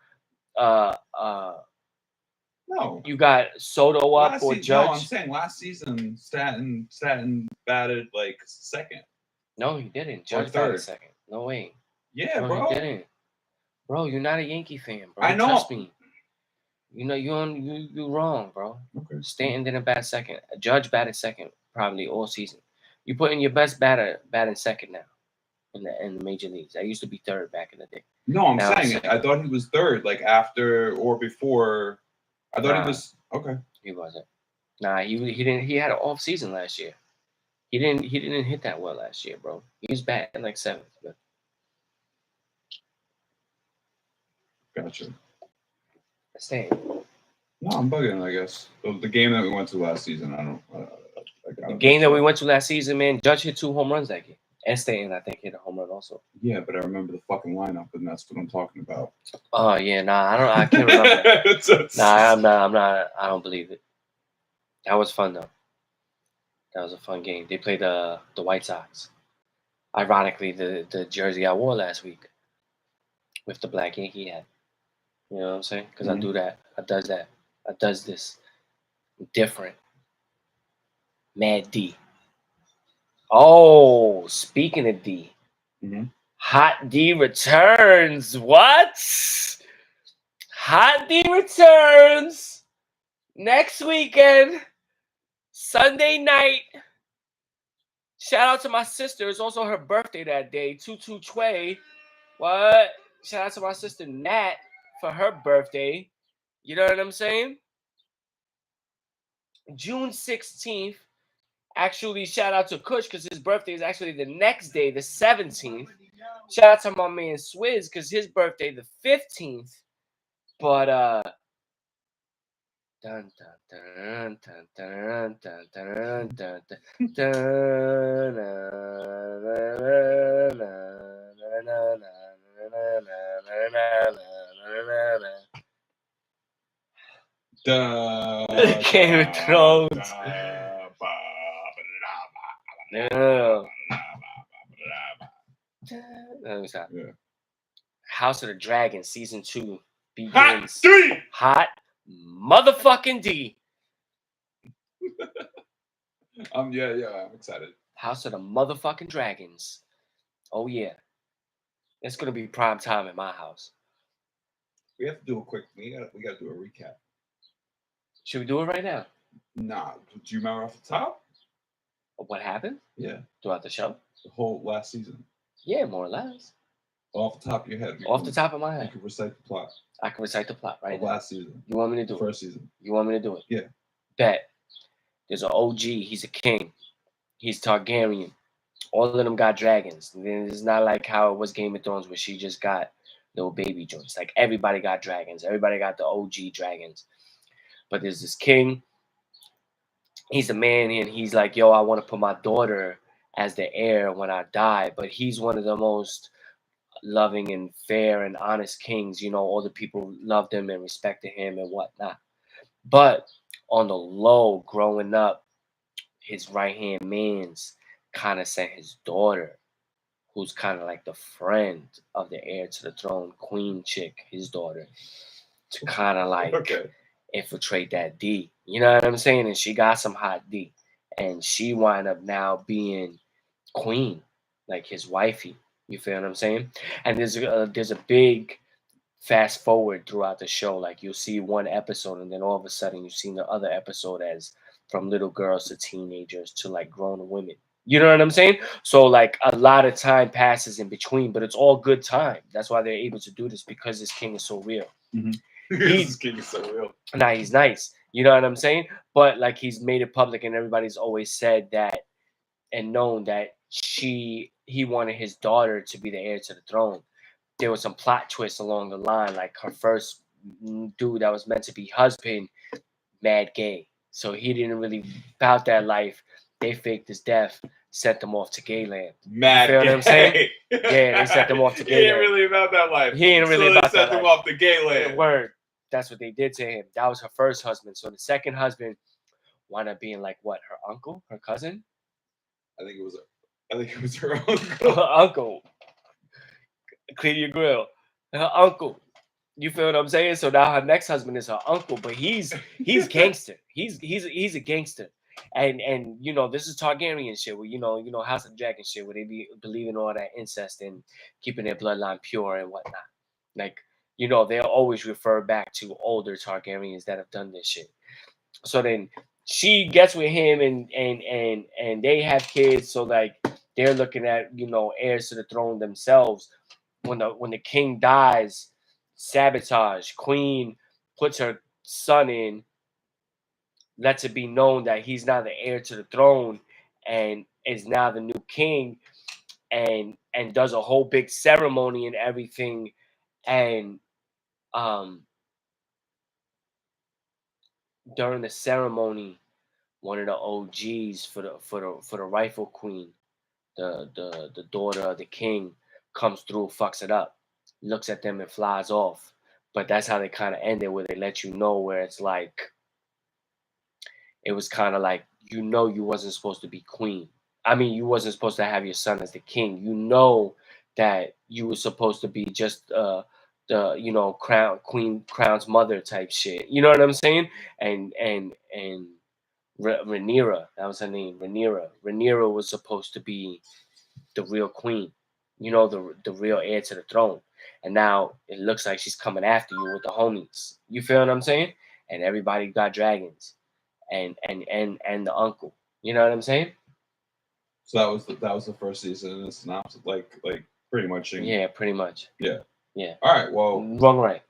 no, you got Soto up or Judge. No, I'm saying last season Stanton batted like 2nd. No, he didn't. Judge batted 2nd. No way. Yeah, No, bro. he didn't. Bro, you're not a Yankee fan, bro. I know. Trust me. You know you're wrong, bro. Okay. Stanton didn't bat second. Judge batted second probably all season. You put in your best batter batting second now in the major leagues. I used to be third back in the day. No, I'm Now saying it. I thought he was third, like after or before. I thought he was okay. He wasn't. Nah, he didn't. He had an off season last year. He didn't hit that well last year, bro. He was batting like seventh. But Gotcha. Stanton. No, I'm bugging. I guess the game that we went to last season. I don't. The game that we went to last season, man, Judge hit 2 home runs that game. And Stanton, I think, hit a home run also. Yeah, but I remember the fucking lineup, and that's what I'm talking about. Oh yeah, I can't remember that. I'm not. I don't believe it. That was fun though. That was a fun game. They played the White Sox. Ironically, the jersey I wore last week with the black Yankee hat. You know what I'm saying? Because I do that. I does that. I does this. Different. Mad D. Oh, speaking of D, Hot D returns. What? Hot D returns next weekend, Sunday night. Shout out to my sister. It's also her birthday that day. 22 What? Shout out to my sister Nat for her birthday. You know what I'm saying? June 16th. Actually, shout out to Kush because his birthday is actually the next day, the 17th. Shout out to my man Swizz because his birthday the 15th. But dun dun dun dun dun dun dun dun dun. Game of Thrones. No. Let me stop. Yeah. House of the Dragon season 2 begins. Hot D! Hot motherfucking D. Yeah, I'm excited. House of the motherfucking Dragons. Oh yeah. It's gonna be prime time in my house. We have to do a quick. We gotta do a recap. Should we do it right now? Nah, do you remember off the top? What happened? Yeah, Throughout the show? the whole last season. Yeah, more or less. Off the top of your head. Off the top of my You head. can recite the plot I can recite the plot right of now. last season. You want me to do it? First season. You want me to do it? Yeah. Bet. There's an OG. He's a king. He's Targaryen. All of them got dragons. It's not like how it was Game of Thrones where she just got little baby joints. Like everybody got dragons. Everybody got the OG dragons. But there's this king. He's a man and he's like, yo, I want to put my daughter as the heir when I die. But he's one of the most loving and fair and honest kings. You know, all the people loved him and respected him and whatnot. But on the low, growing up, his right-hand man's kind of sent his daughter, who's kind of like the friend of the heir to the throne, Queen Chick, his daughter, to kind of like infiltrate that D. You know what I'm saying? And she got some hot D. And she wind up now being queen, like his wifey. You feel what I'm saying? And there's a big fast forward throughout the show. Like you'll see one episode and then all of a sudden you've seen the other episode as from little girls to teenagers to like grown women. You know what I'm saying? So like a lot of time passes in between, but it's all good time. That's why they're able to do this because this king is so real. This king is so real. Nah, he's nice. You know what I'm saying? But like he's made it public and everybody's always said that and known that he wanted his daughter to be the heir to the throne. There was some plot twists along the line, like her first dude that was meant to be husband, mad gay. So he didn't really bout that life. They faked his death, sent them off to gayland. Mad You feel gay. what I'm saying? Yeah, they sent them off to He ain't gayland. really about that life. He ain't really so about they that sent him life. off to gayland. Word. That's what they did to him. That was her first husband. So the second husband wound up being like what? Her uncle? Her cousin? I think it was her uncle. Her uncle. Clear your grill. Her uncle. You feel what I'm saying? So now her next husband is her uncle, but he's gangster. He's a gangster. And you know, this is Targaryen shit where you know House of the Dragon shit where they be believing all that incest and keeping their bloodline pure and whatnot. Like, you know, they'll always refer back to older Targaryens that have done this shit. So then she gets with him and they have kids. So like they're looking at, you know, heirs to the throne themselves. When the king dies, sabotage. Queen puts her son in, lets it be known that he's now the heir to the throne and is now the new king, and does a whole big ceremony and everything. And um during the ceremony, one of the OGs for the rightful queen, the daughter of the king, comes through, fucks it up, looks at them and flies off. But that's how they kind of ended, where they let you know where it's like it was kind of like, you know, you wasn't supposed to be queen. I mean, you wasn't supposed to have your son as the king. You know that you were supposed to be just the you know crown's mother type shit. You know what I'm saying? And Rhaenyra, that was her name. Rhaenyra was supposed to be the real queen. You know, the real heir to the throne. And now it looks like she's coming after you with the homies. You feel what I'm saying? And everybody got dragons, and the uncle. You know what I'm saying? So that was the first season, and it's synopsis, like pretty much. Yeah, pretty much. Yeah. Yeah. All right. Well, wrong, right.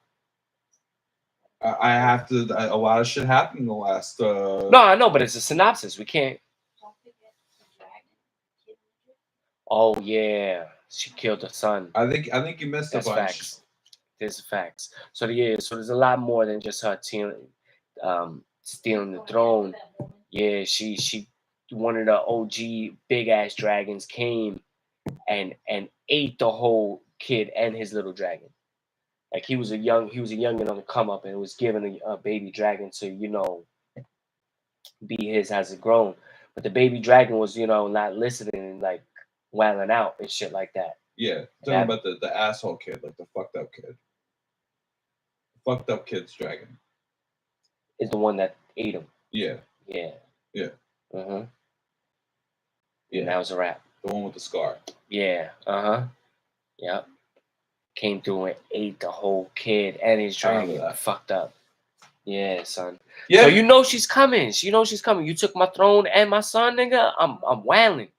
I have to. A lot of shit happened in the last. No, I know, but it's a synopsis. We can't. Oh yeah, she killed her son. I think you missed That's a bunch. Facts. There's facts. So yeah, so there's a lot more than just her stealing the throne. Yeah, she one of the OG big ass dragons came and ate the whole kid and his little dragon. Like he was a youngin' on the come up and was given a baby dragon to, you know, be his as it grown. But the baby dragon was, you know, not listening and like wailing out and shit like that. Yeah, talking about the asshole kid, like the fucked up kid. Fucked up kid's dragon. Is the one that ate him. Yeah. Yeah. Yeah. Uh-huh. Yeah. And that was a wrap. The one with the scar. Yeah. Uh-huh. Yep. Came through and ate the whole kid and his dragon. Fucked up. Yeah, son. Yeah. So you know she's coming. You know she's coming. You took my throne and my son, nigga. I'm wailing.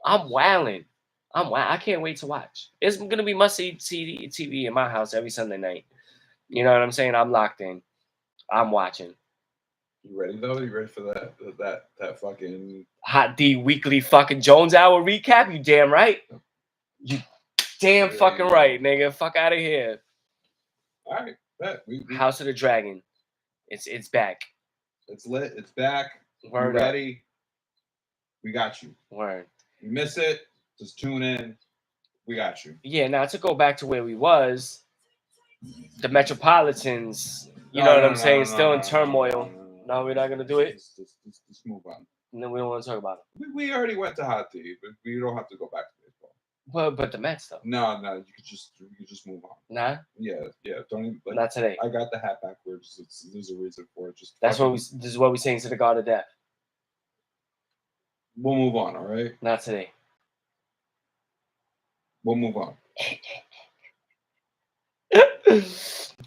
I can't wait to watch. It's gonna be must-see TV in my house every Sunday night. You know what I'm saying? I'm locked in. I'm watching. You ready though? You ready for that fucking Hot D weekly fucking Jones Hour recap? You damn right. You damn fucking right, nigga. Fuck out of here. All right, bet. We House of the Dragon. It's back. It's lit. It's back. Word you ready? We got you. Word. You miss it? Just tune in. We got you. Yeah. Now to go back to where we was, the Metropolitans. You know what I'm saying? Still in turmoil. No, we're not gonna do it. Just move on. No, we don't want to talk about it. We already went to Hot Tea, but we don't have to go back to baseball. But the Mets though. No, you could just move on. Nah. Yeah. Don't even. Like, not today. I got the hat backwards. There's a reason for it. Just that's what we. This is what we're saying to the God of Death. We'll move on. All right. Not today. We'll move on.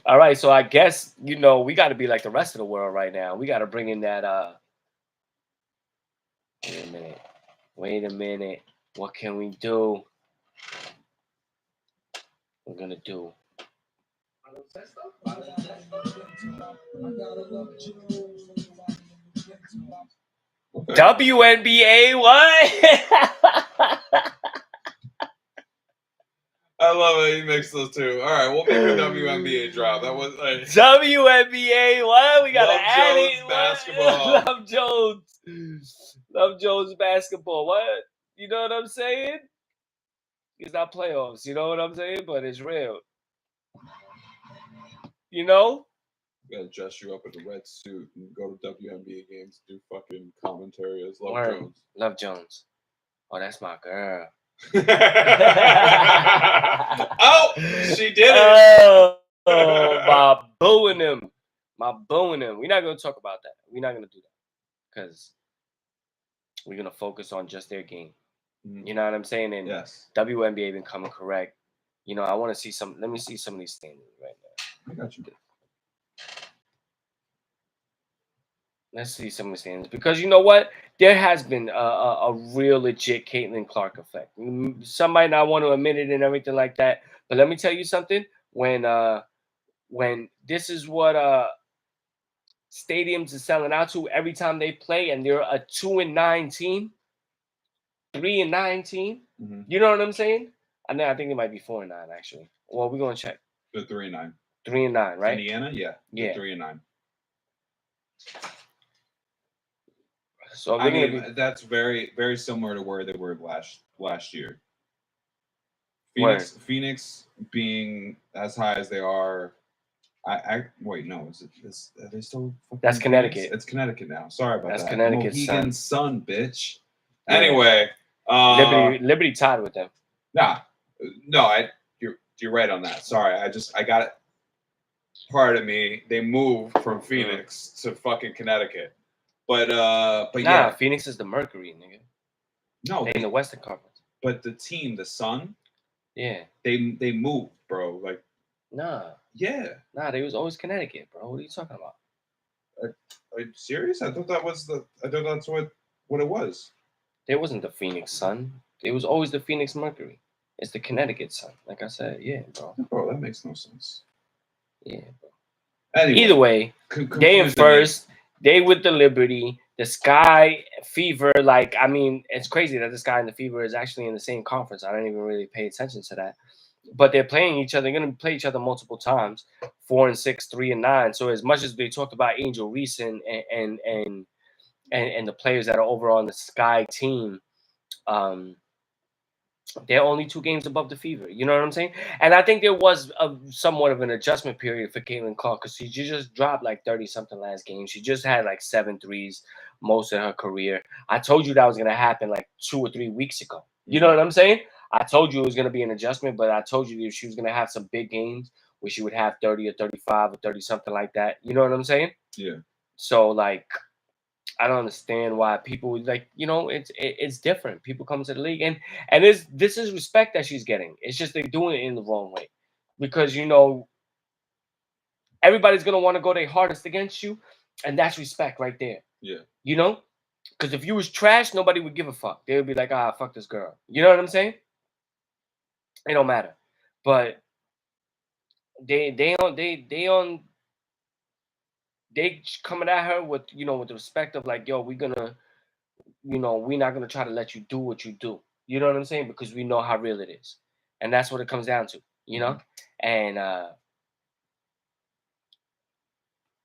All right, so I guess, you know, we got to be like the rest of the world right now. We got to bring in that wait a minute, what can we do? We're gonna do WNBA. What? I love it. You mix those two. All right, we'll make a WNBA drop. That was like WNBA. What? We gotta add Jones it. basketball. Love Jones basketball. What? You know what I'm saying? It's not playoffs. You know what I'm saying? But it's real. You know? We gotta dress you up in a red suit and go to WNBA games, do fucking commentary as Love Word. Jones. Love Jones. Oh, that's my girl. Oh, she did it. Oh, my booing him. We're not gonna talk about that. We're not gonna do that because we're gonna focus on just their game. Mhm. You know what I'm saying? And Yes, WNBA been coming correct. You know, I want to see some. Let me see some of these standings right now. I got you. Let's see some of the standings because you know what? There has been a real legit Caitlin Clark effect. Some might not want to admit it and everything like that, but let me tell you something. When this is what stadiums are selling out to every time they play, and they're a 2-9 team, 3-9 team. Mm-hmm. You know what I'm saying? I think it might be 4-9 actually. Well, we're gonna check. The 3-9. 3-9, right? Indiana, yeah. Yeah. 3-9. So I mean, that's very, very similar to where they were last year. Phoenix being as high as they are. I wait, no, are they still? That's Connecticut. Phoenix? It's Connecticut now. Sorry about That's that. Connecticut's Mohegan's son, bitch. Yeah. Anyway, Liberty tied with them. Nah, no, you're right on that. Sorry, I got it. Part of me, they moved from Phoenix to fucking Connecticut, but yeah, Phoenix is the Mercury, nigga. No, they in the Western Conference. But the team, the Sun, yeah, they moved, bro. Like, yeah, they was always Connecticut, bro. What are you talking about? Are you serious? I thought that's what it was. It wasn't the Phoenix Sun. It was always the Phoenix Mercury. It's the Connecticut Sun. Like I said, yeah, bro. Bro, that makes no sense. Yeah, bro. Anyway, either way, they in first. They with the Liberty, the Sky Fever. Like, I mean, it's crazy that the Sky and the Fever is actually in the same conference. I don't even really pay attention to that. But they're playing each other. They're going to play each other multiple times. 4-6, 3-9. So as much as they talked about Angel Reese and the players that are overall on the Sky team, they're only 2 games above the Fever. You know what I'm saying? And I think there was somewhat of an adjustment period for Caitlin Clark because she just dropped like 30-something last game. She just had like 7 threes most of her career. I told you that was going to happen like 2 or 3 weeks ago. You know what I'm saying? I told you it was going to be an adjustment, but I told you that she was going to have some big games where she would have 30 or 35 or 30-something like that. You know what I'm saying? Yeah. So, like, I don't understand why people like, it's different. People come to the league and this is respect that she's getting. It's just they're doing it in the wrong way because everybody's gonna want to go their hardest against you, and that's respect right there. Yeah. Because if you was trash, nobody would give a fuck. They would be like, fuck this girl. You know what I'm saying? It don't matter. But they coming at her with with the respect of like, yo, we're not gonna try to let you do what you do. You know what I'm saying? Because we know how real it is, and that's what it comes down to. And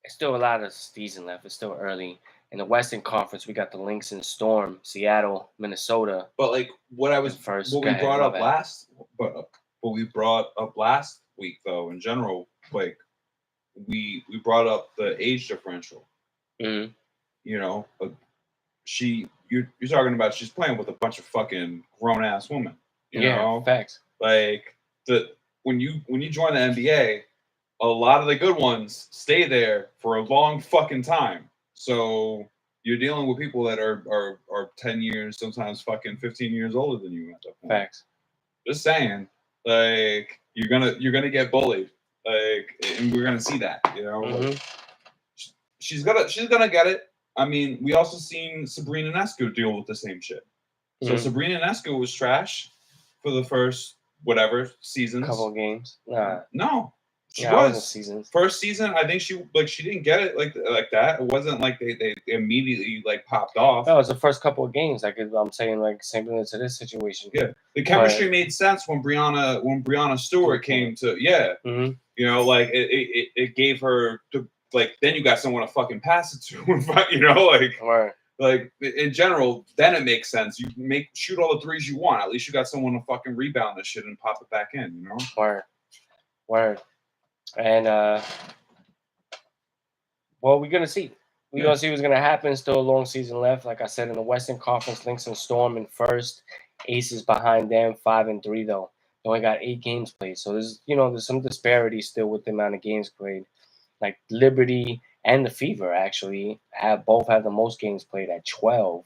it's still a lot of season left. It's still early. In the Western Conference, we got the Lynx and Storm, Seattle, Minnesota. But like what we brought up last week though, in general, like we brought up the age differential. Mm-hmm. You're talking about she's playing with a bunch of fucking grown ass women. You know? Facts. Like when you join the NBA, a lot of the good ones stay there for a long fucking time. So you're dealing with people that are 10 years, sometimes fucking 15 years older than you at that point. Facts. Just saying, like you're gonna get bullied, like, and we're gonna see that. Like, she's gonna get it. I mean, we also seen Sabrina Ionescu deal with the same shit. So Sabrina Ionescu was trash for the first seasons. Couple of games. No. She was seasons. First season, I think she didn't get it like that. It wasn't like they immediately like popped off. No, it was the first couple of games. Like I'm saying, like same thing to this situation. Yeah, the chemistry made sense when Brianna Stewart came to. Yeah, like it gave her then you got someone to fucking pass it to. Like in general, then it makes sense. You shoot all the threes you want. At least you got someone to fucking rebound this shit and pop it back in. Word. And well, we're gonna see. We're gonna see what's gonna happen. Still a long season left. Like I said, in the Western Conference, Lynx and Storm in first. Aces behind them, 5-3 though. They only got 8 games played. So there's some disparity still with the amount of games played. Like Liberty and the Fever actually both have the most games played at 12.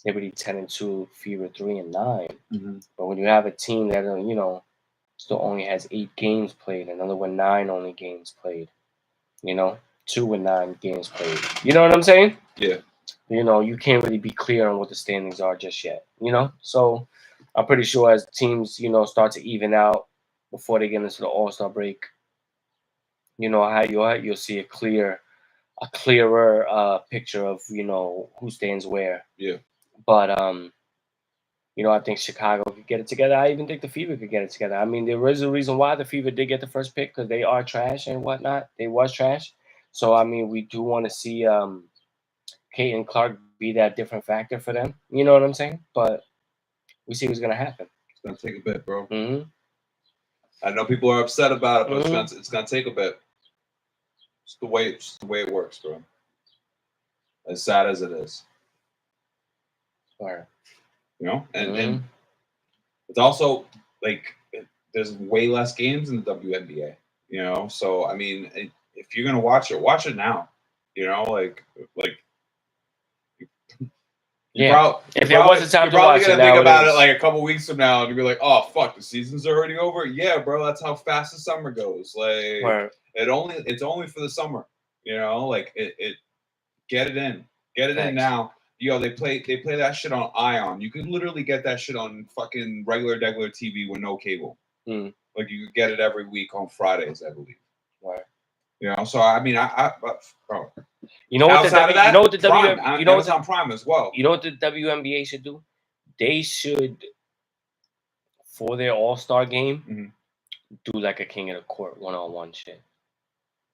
Liberty 10-2, Fever 3-9. Mm-hmm. But when you have a team that still only has 8 games played, another one 9 only games played, 2 with 9 games played. You know what I'm saying? Yeah. You can't really be clear on what the standings are just yet. So I'm pretty sure as teams start to even out before they get into the All-Star break, you'll see a clearer picture of who stands where. Yeah. But I think Chicago could get it together. I even think the Fever could get it together. I mean, there is a reason why the Fever did get the first pick, because they are trash and whatnot. They was trash. So I mean, we do want to see Caitlin Clark be that different factor for them. You know what I'm saying? But we see what's gonna happen. It's gonna take a bit, bro. Mm-hmm. I know people are upset about it, but Mm-hmm. it's gonna take a bit. It's the way it works, bro. As sad as it is, Right. and Mm-hmm. it's also like there's way less games in the WNBA. So I mean, if you're gonna watch it now. Like. Yeah. If it wasn't time to watch it, you're probably gonna now think it about it is. like a couple weeks from now, and you'll be like, "Oh fuck, the season's already over." Yeah, bro, that's how fast the summer goes. Like Right. it's only for the summer. Like it get it in Thanks. now. They play that shit on Ion. You can literally get that shit on fucking regular TV with no cable. Mm. Like you could get it every week on Fridays, I believe. Right. So I mean, bro. You know what Outside of that, Prime, Amazon what Prime as well. You know what the WNBA should do? They should, for their All-Star game, do like a King of the Court one-on-one shit.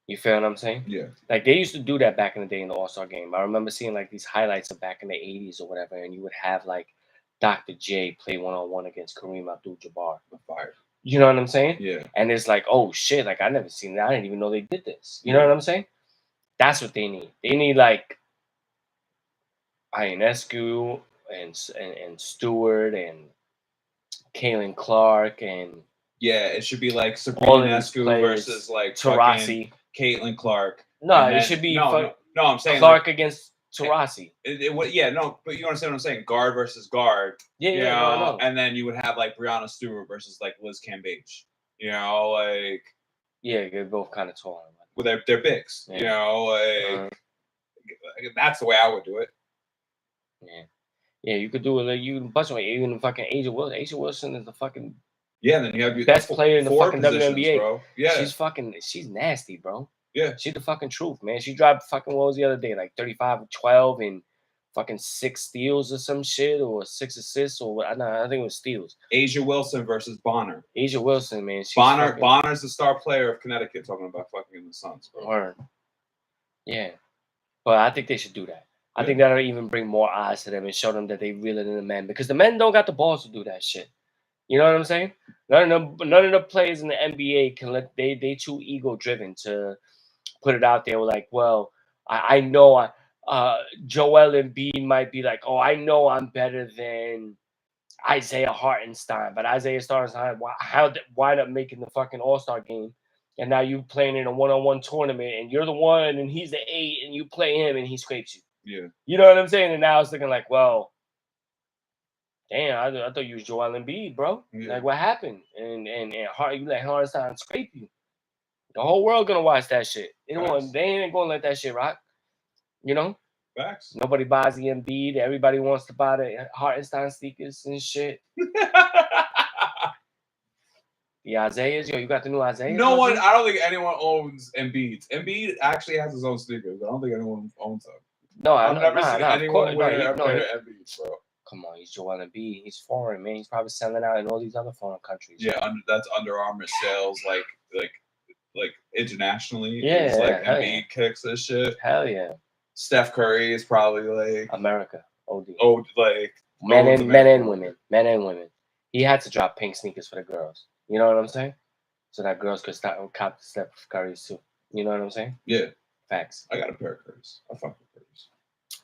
You feel what I'm saying? Yeah. Like they used to do that back in the day in the All-Star game. I remember seeing like these highlights of back in the 80s or whatever, and you would have like Dr. J play one-on-one against Kareem Abdul-Jabbar. Fire. You know what I'm saying? Yeah. And it's like, oh shit, like I never seen that. I didn't even know they did this. You know what I'm saying? That's what they need. They need like Ionescu and Stewart and Caitlin Clark and it should be like Sabrina Ionescu versus like Taurasi, Caitlin Clark. No, it should be no. I'm saying Clark against Taurasi. But you understand what I'm saying? Guard versus guard. Yeah, I know. And then you would have like Breanna Stewart versus like Liz Cambage. Like they're both kind of tall. Well, they're bigs. Yeah. That's the way I would do it. Yeah, you could do it like you bunch of even fucking Asia Wilson. Asia Wilson is the fucking then you have your best player in the fucking WNBA, bro. Yeah, she's nasty, bro. Yeah, she's the fucking truth, man. She dropped fucking what was the other day, like 35-12 and fucking 6 steals or some shit, or 6 assists, or what? I think it was steals. Asia Wilson versus Bonner. Asia Wilson, man. Bonner's the star player of Connecticut. Talking about fucking in the Suns, bro. Word. Yeah, but I think they should do that. I think that'll even bring more eyes to them and show them that they realer than the men, because the men don't got the balls to do that shit. You know what I'm saying? None of the players in the NBA can they too ego driven to put it out there. Like, well, I know Joel Embiid might be like, oh, I know I'm better than Isaiah Hartenstein, but Isaiah Hartenstein wind up making the fucking All-Star game, and now you playing in a one-on-one tournament, and you're the 1 and he's the 8, and you play him and he scrapes you. Yeah. You know what I'm saying? And now it's looking like, well, damn, I thought you was Joel Embiid, bro. Yeah. Like, what happened? And you let Hartenstein scrape you. The whole world gonna watch that shit. They ain't gonna let that shit rock. Facts. Nobody buys the Embiid. Everybody wants to buy the Hartenstein sneakers and shit. The Isaiahs, you got the new Isaiahs? No one. I don't think anyone owns Embiid. Embiid actually has his own sneakers. I don't think anyone owns them. No, I've never seen anyone wear Embiid, bro. Come on, he's Joel Embiid. He's foreign, man. He's probably selling out in all these other foreign countries. Yeah, that's Under Armour sales, like internationally. Yeah, it's like Embiid kicks this shit. Hell yeah. Steph Curry is probably like America. OD. Like men and women. He had to drop pink sneakers for the girls. You know what I'm saying? So that girls could cop the Steph Curry's too. You know what I'm saying? Yeah. Facts. I got a pair of Curry's. I fuck with Curry's.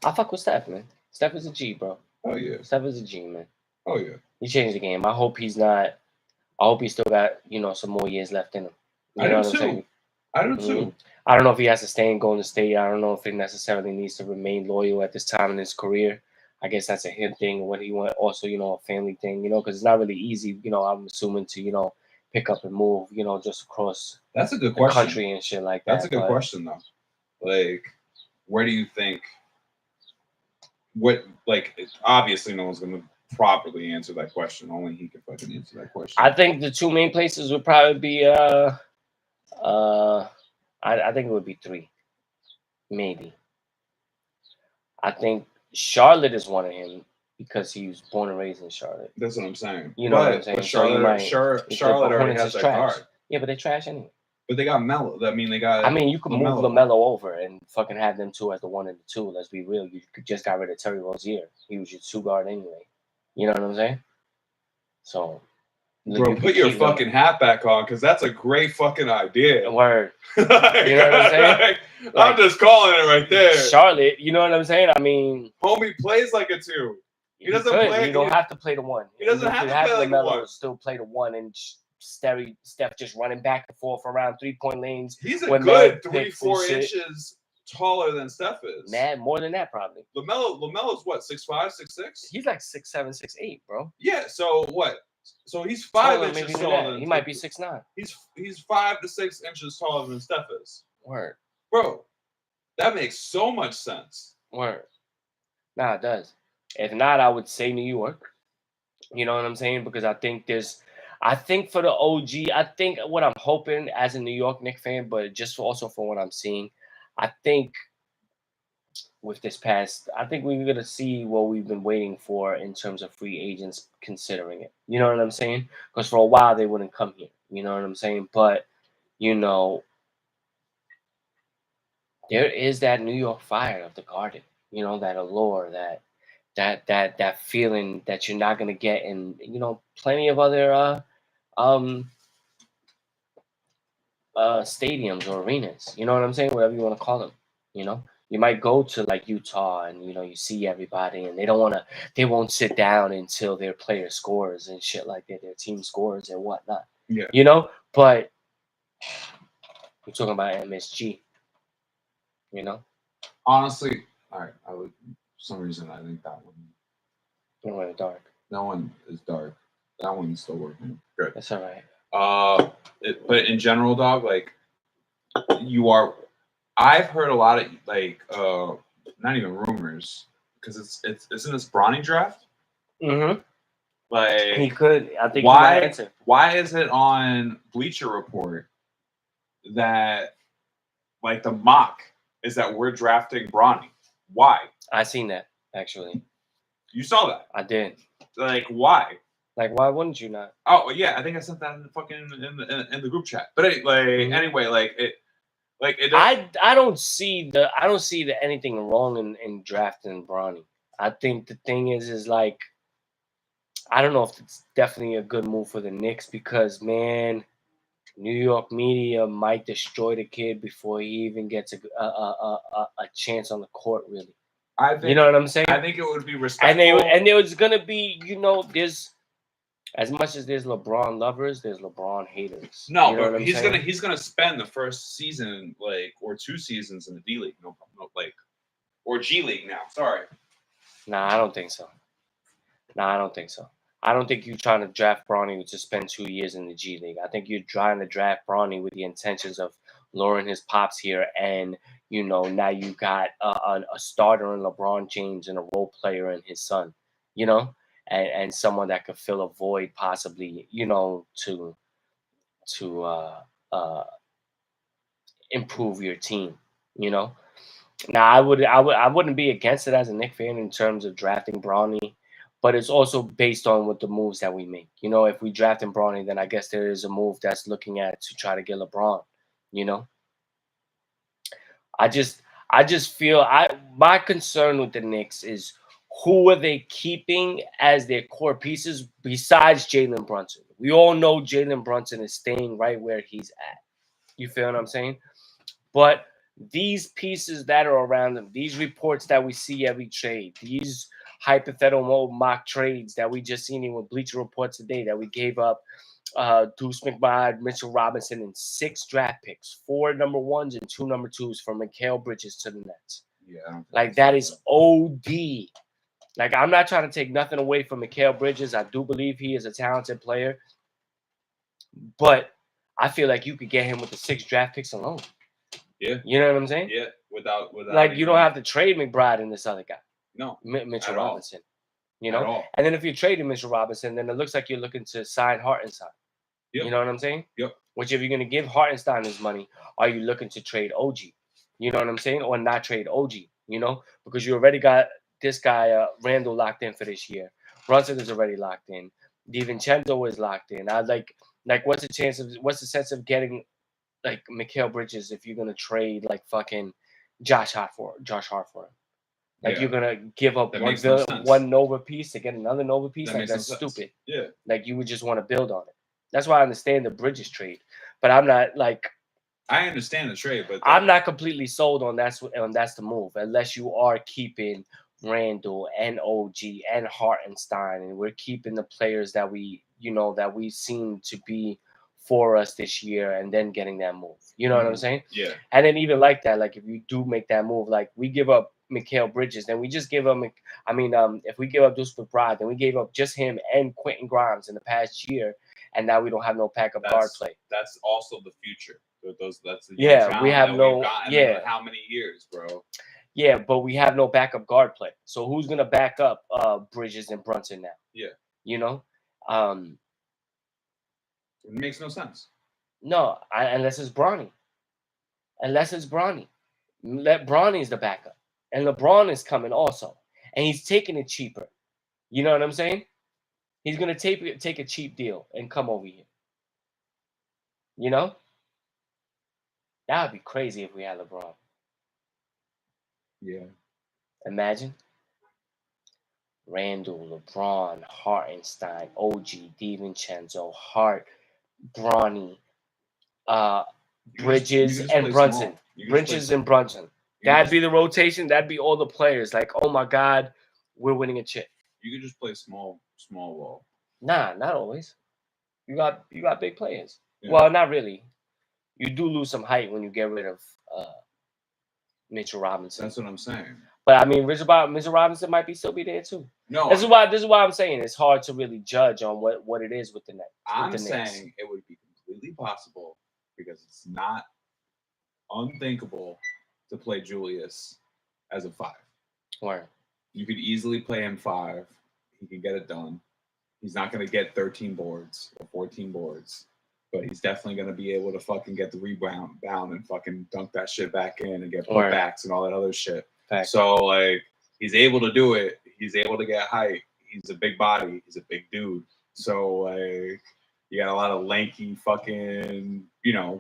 I fuck with Steph, man. Steph is a G, bro. Oh yeah. Steph is a G, man. Oh yeah. He changed the game. I hope he's still got, some more years left in him. You know what I'm saying? I do too. I don't know if he has to stay in Golden State. I don't know if he necessarily needs to remain loyal at this time in his career. I guess that's a him thing. What he want, also, a family thing, because it's not really easy. I'm assuming to, pick up and move, just across That's a good the question. country and shit like that. That's a good question, though. Like, where do you think? Obviously, no one's gonna properly answer that question. Only he can fucking answer that question. I think the two main places would probably be I think it would be three, maybe. I think Charlotte is one of him because he was born and raised in Charlotte. That's what I'm saying. You know what I'm saying? But Charlotte already has that card. Yeah, but they trash anyway. But they got Melo. I mean, you could move LaMelo over and fucking have them two as the 1 and the 2. Let's be real. You just got rid of Terry Rozier. He was your 2 guard anyway. You know what I'm saying? So, bro, put your fucking hat back on, because that's a great fucking idea. Word. You know what I'm saying? I'm just calling it right there. Charlotte, you know what I'm saying? I mean, homie plays like a 2. He doesn't play. You don't have to play the 1. He doesn't have to play like a 1. Still play the 1 and Steph just running back and forth around 3-point lanes. He's a good 3-4 inches taller than Steph is. Man, more than that probably. LaMelo's what, 6'5", 6'6"? He's like 6'7", 6'8", bro. Yeah. So what? So he's 5 inches taller than. He might be 6'9". He's 5 to 6 inches taller than Steph is. Word, bro. That makes so much sense. Word. Nah, it does. If not, I would say New York. You know what I'm saying? Because I think for the OG, I think what I'm hoping as a New York Knicks fan, but just also for what I'm seeing, I think with this past, I think we're going to see what we've been waiting for in terms of free agents considering it. You know what I'm saying? Because for a while, they wouldn't come here. You know what I'm saying? But, there is that New York fire of the Garden. That allure, that feeling that you're not going to get in, plenty of other stadiums or arenas. You know what I'm saying? Whatever you want to call them. You might go to like Utah and you see everybody and they won't sit down until their player scores and shit like that, their team scores and whatnot. Yeah. But we're talking about MSG. Honestly, all right. For some reason I think that one. Dark. That one is dark. That one's still working. Good. That's all right. But in general, dog, like I've heard a lot of not even rumors, because it's isn't this Bronny draft? Mm-hmm. Like he could. I think why is it on Bleacher Report that like the mock is that we're drafting Bronny? Why? I seen that actually. You saw that? I did. Like why? Like why wouldn't you not? Oh yeah, I think I sent that in the fucking in the group chat. But anyway, I don't see anything wrong in drafting Bronny. I think the thing is like I don't know if it's definitely a good move for the Knicks, because man, New York media might destroy the kid before he even gets a chance on the court. Really, you know what I'm saying? I think it would be respectful. And there was gonna be, there's as much as there's LeBron lovers, there's LeBron haters. No, you know but he's gonna spend the first season or 2 seasons in the D League, or G League now. Sorry. Nah, I don't think so. I don't think you're trying to draft Bronny to spend 2 years in the G League. I think you're trying to draft Bronny with the intentions of luring his pops here, and now you got a starter in LeBron James and a role player in his son. And someone that could fill a void possibly, to improve your team. Now I wouldn't be against it as a Knicks fan in terms of drafting Bronny, but it's also based on what the moves that we make. If we draft in Bronny, then I guess there is a move that's looking at to try to get LeBron. I just feel my concern with the Knicks is, who are they keeping as their core pieces besides Jalen Brunson? We all know Jalen Brunson is staying right where he's at. You feel what I'm saying? But these pieces that are around him, these reports that we see every trade, these hypothetical mock trades that we just seen in with Bleacher Report today, that we gave up Deuce McBride, Mitchell Robinson, and 6 draft picks, 4 number ones and 2 number twos from Mikal Bridges to the Nets. Yeah, I don't think Like that's that is OD. Like I'm not trying to take nothing away from Mikal Bridges. I do believe he is a talented player, but I feel like you could get him with the 6 draft picks alone. Yeah. You know what I'm saying? Yeah, without Like you even- don't have to trade McBride and this other guy, no Mitchell at all. Robinson. You At know, all. and then if you're trading Mitchell Robinson, then it looks like you're looking to sign Hartenstein. Yep. You know what I'm saying? Yep. Which if you're gonna give Hartenstein his money, are you looking to trade OG? You know what I'm saying, or not trade OG? You know, because you already got this guy Randall locked in for this year. Brunson is already locked in. DiVincenzo is locked in. I like what's the sense of getting like Mikal Bridges if you're gonna trade like fucking Josh Hart for him? Like you're gonna give up That makes no sense. one Nova piece to get another Nova piece? That Like makes no that's sense. stupid. Yeah. Like you would just want to build on it. That's why I understand the Bridges trade, but I'm not like I understand the trade, but I'm not completely sold on that's the move unless you are keeping Randall and OG and Hartenstein and we're keeping the players that we seem to be for us this year and then getting that move. You know what I'm saying? Yeah. And then even like that, like if you do make that move, like we give up Mikal Bridges, then we just give up. If we give up Deuce McBride, then we gave up just him and Quentin Grimes in the past year, and now we don't have no backup guard play. That's also the future. That's the Yeah, we have no. in how many years, bro? Yeah, but we have no backup guard play. So who's gonna back up Bridges and Brunson now? Yeah. You know, It makes no sense. no, unless it's Bronny. Let Bronny's the backup, and LeBron is coming also, and he's taking it cheaper. You know what I'm saying? He's gonna take a cheap deal and come over here. You know, that would be crazy if we had LeBron. Yeah. Imagine Randall, LeBron, Hartenstein, OG, DiVincenzo, Hart, Bronny, Bridges, and Brunson. Bridges and Brunson. That'd be the rotation. That'd be all the players. Like, oh my God, we're winning a chip. You could just play small ball. Nah, not always. You got big players. Yeah. Well, not really. You do lose some height when you get rid of Mitchell Robinson. That's what I'm saying. But I mean, Mitchell Robinson might still be there too. No, this is why I'm saying it's hard to really judge on what it is with the Nets. I'm saying it would be completely possible because it's not unthinkable to play Julius as a 5. Where you could easily play him 5. He can get it done. He's not going to get 13 boards or 14 boards, but he's definitely going to be able to fucking get the rebound down and fucking dunk that shit back in and get putbacks and all that other shit. Fact. So, like, he's able to do it. He's able to get height. He's a big body. He's a big dude. So, like, you got a lot of lanky fucking,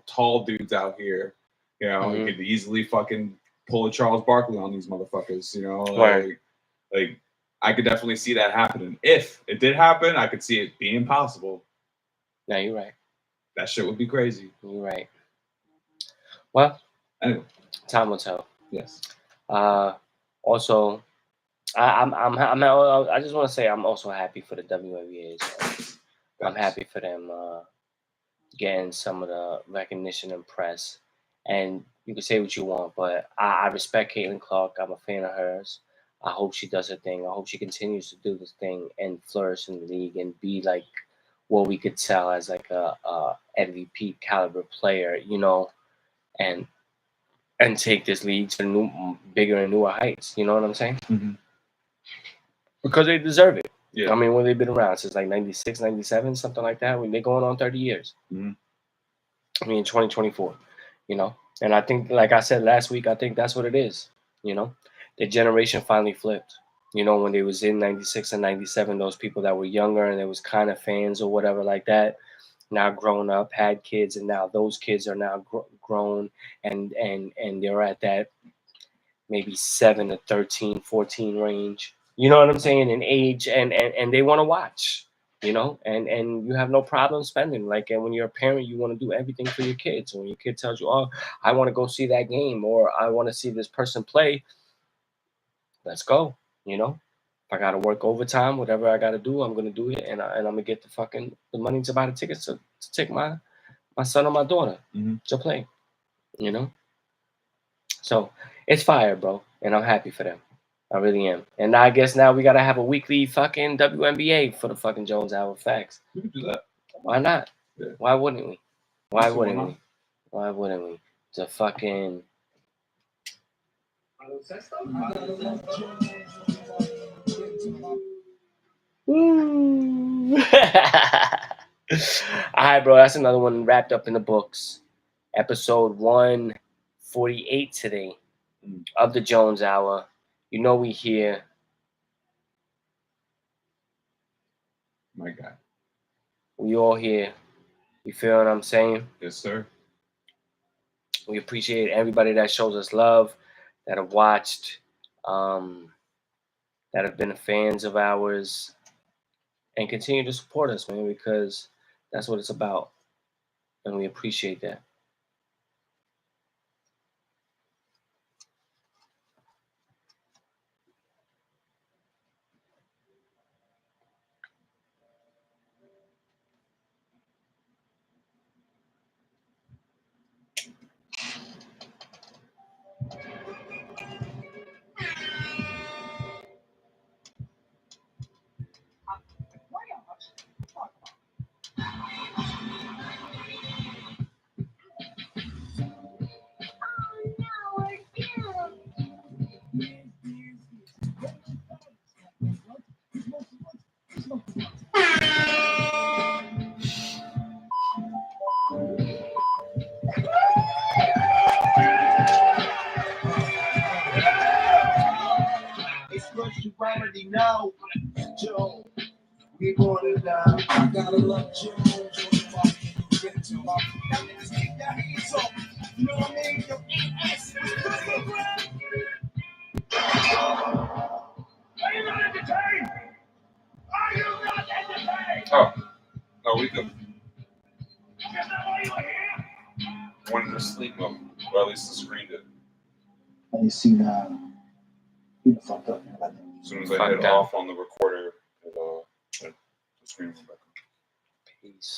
tall dudes out here. You could easily fucking pull a Charles Barkley on these motherfuckers, like I could definitely see that happening. If it did happen, I could see it being possible. No, you're right. That shit would be crazy. You're right. Well, anyway, time will tell. Yes. Also, I just want to say I'm also happy for the WNBA as well. I'm happy for them getting some of the recognition and press. And you can say what you want, but I respect Caitlin Clark. I'm a fan of hers. I hope she does her thing. I hope she continues to do this thing and flourish in the league and be like what we could tell as like a MVP caliber player, and take this league to bigger and newer heights. You know what I'm saying? Mm-hmm. Because they deserve it. Yeah. I mean, when they've been around since like 96, 97, something like that. When they're going on 30 years. Mm-hmm. I mean, 2024, And I think, like I said last week, I think that's what it is, The generation finally flipped. When they was in 96 and 97, those people that were younger and they was kind of fans or whatever like that, now grown up, had kids, and now those kids are now grown and they're at that maybe 7 to 13, 14 range. You know what I'm saying? In age, and they want to watch, and you have no problem spending. Like, and when you're a parent, you want to do everything for your kids. When your kid tells you, oh, I want to go see that game, or I want to see this person play, let's go, If I gotta work overtime, whatever I gotta do, I'm gonna do it, and I'm gonna get the money to buy the tickets to take my son or my daughter to play. You know, so it's fire, bro, and I'm happy for them. I really am. And I guess now we gotta have a weekly fucking WNBA for the fucking Jones Hour. Facts. We can do that. Why not? Yeah. Why wouldn't we? Why wouldn't why we? Why wouldn't we? The fucking. Woo. All right, bro. That's another one wrapped up in the books. Episode 148 today of the Jones Hour. You know we here. My God. We all here. You feel what I'm saying? Yes, sir. We appreciate everybody that shows us love, that have watched, that have been fans of ours, and continue to support us, man, because that's what it's about. And we appreciate that. It's what you already know. Joe, we gonna die. I gotta love Jones. Get to my niggas keep their hands up. You know what I mean? Yo, ass. Are you not entertained? Are you not entertained? Oh, no, we good. Is that why you're here? Wanted to sleep them, or at least the screen did. And you see now, you fucked up. Like, As soon as I hit off on the recorder, the screen went back on. Peace.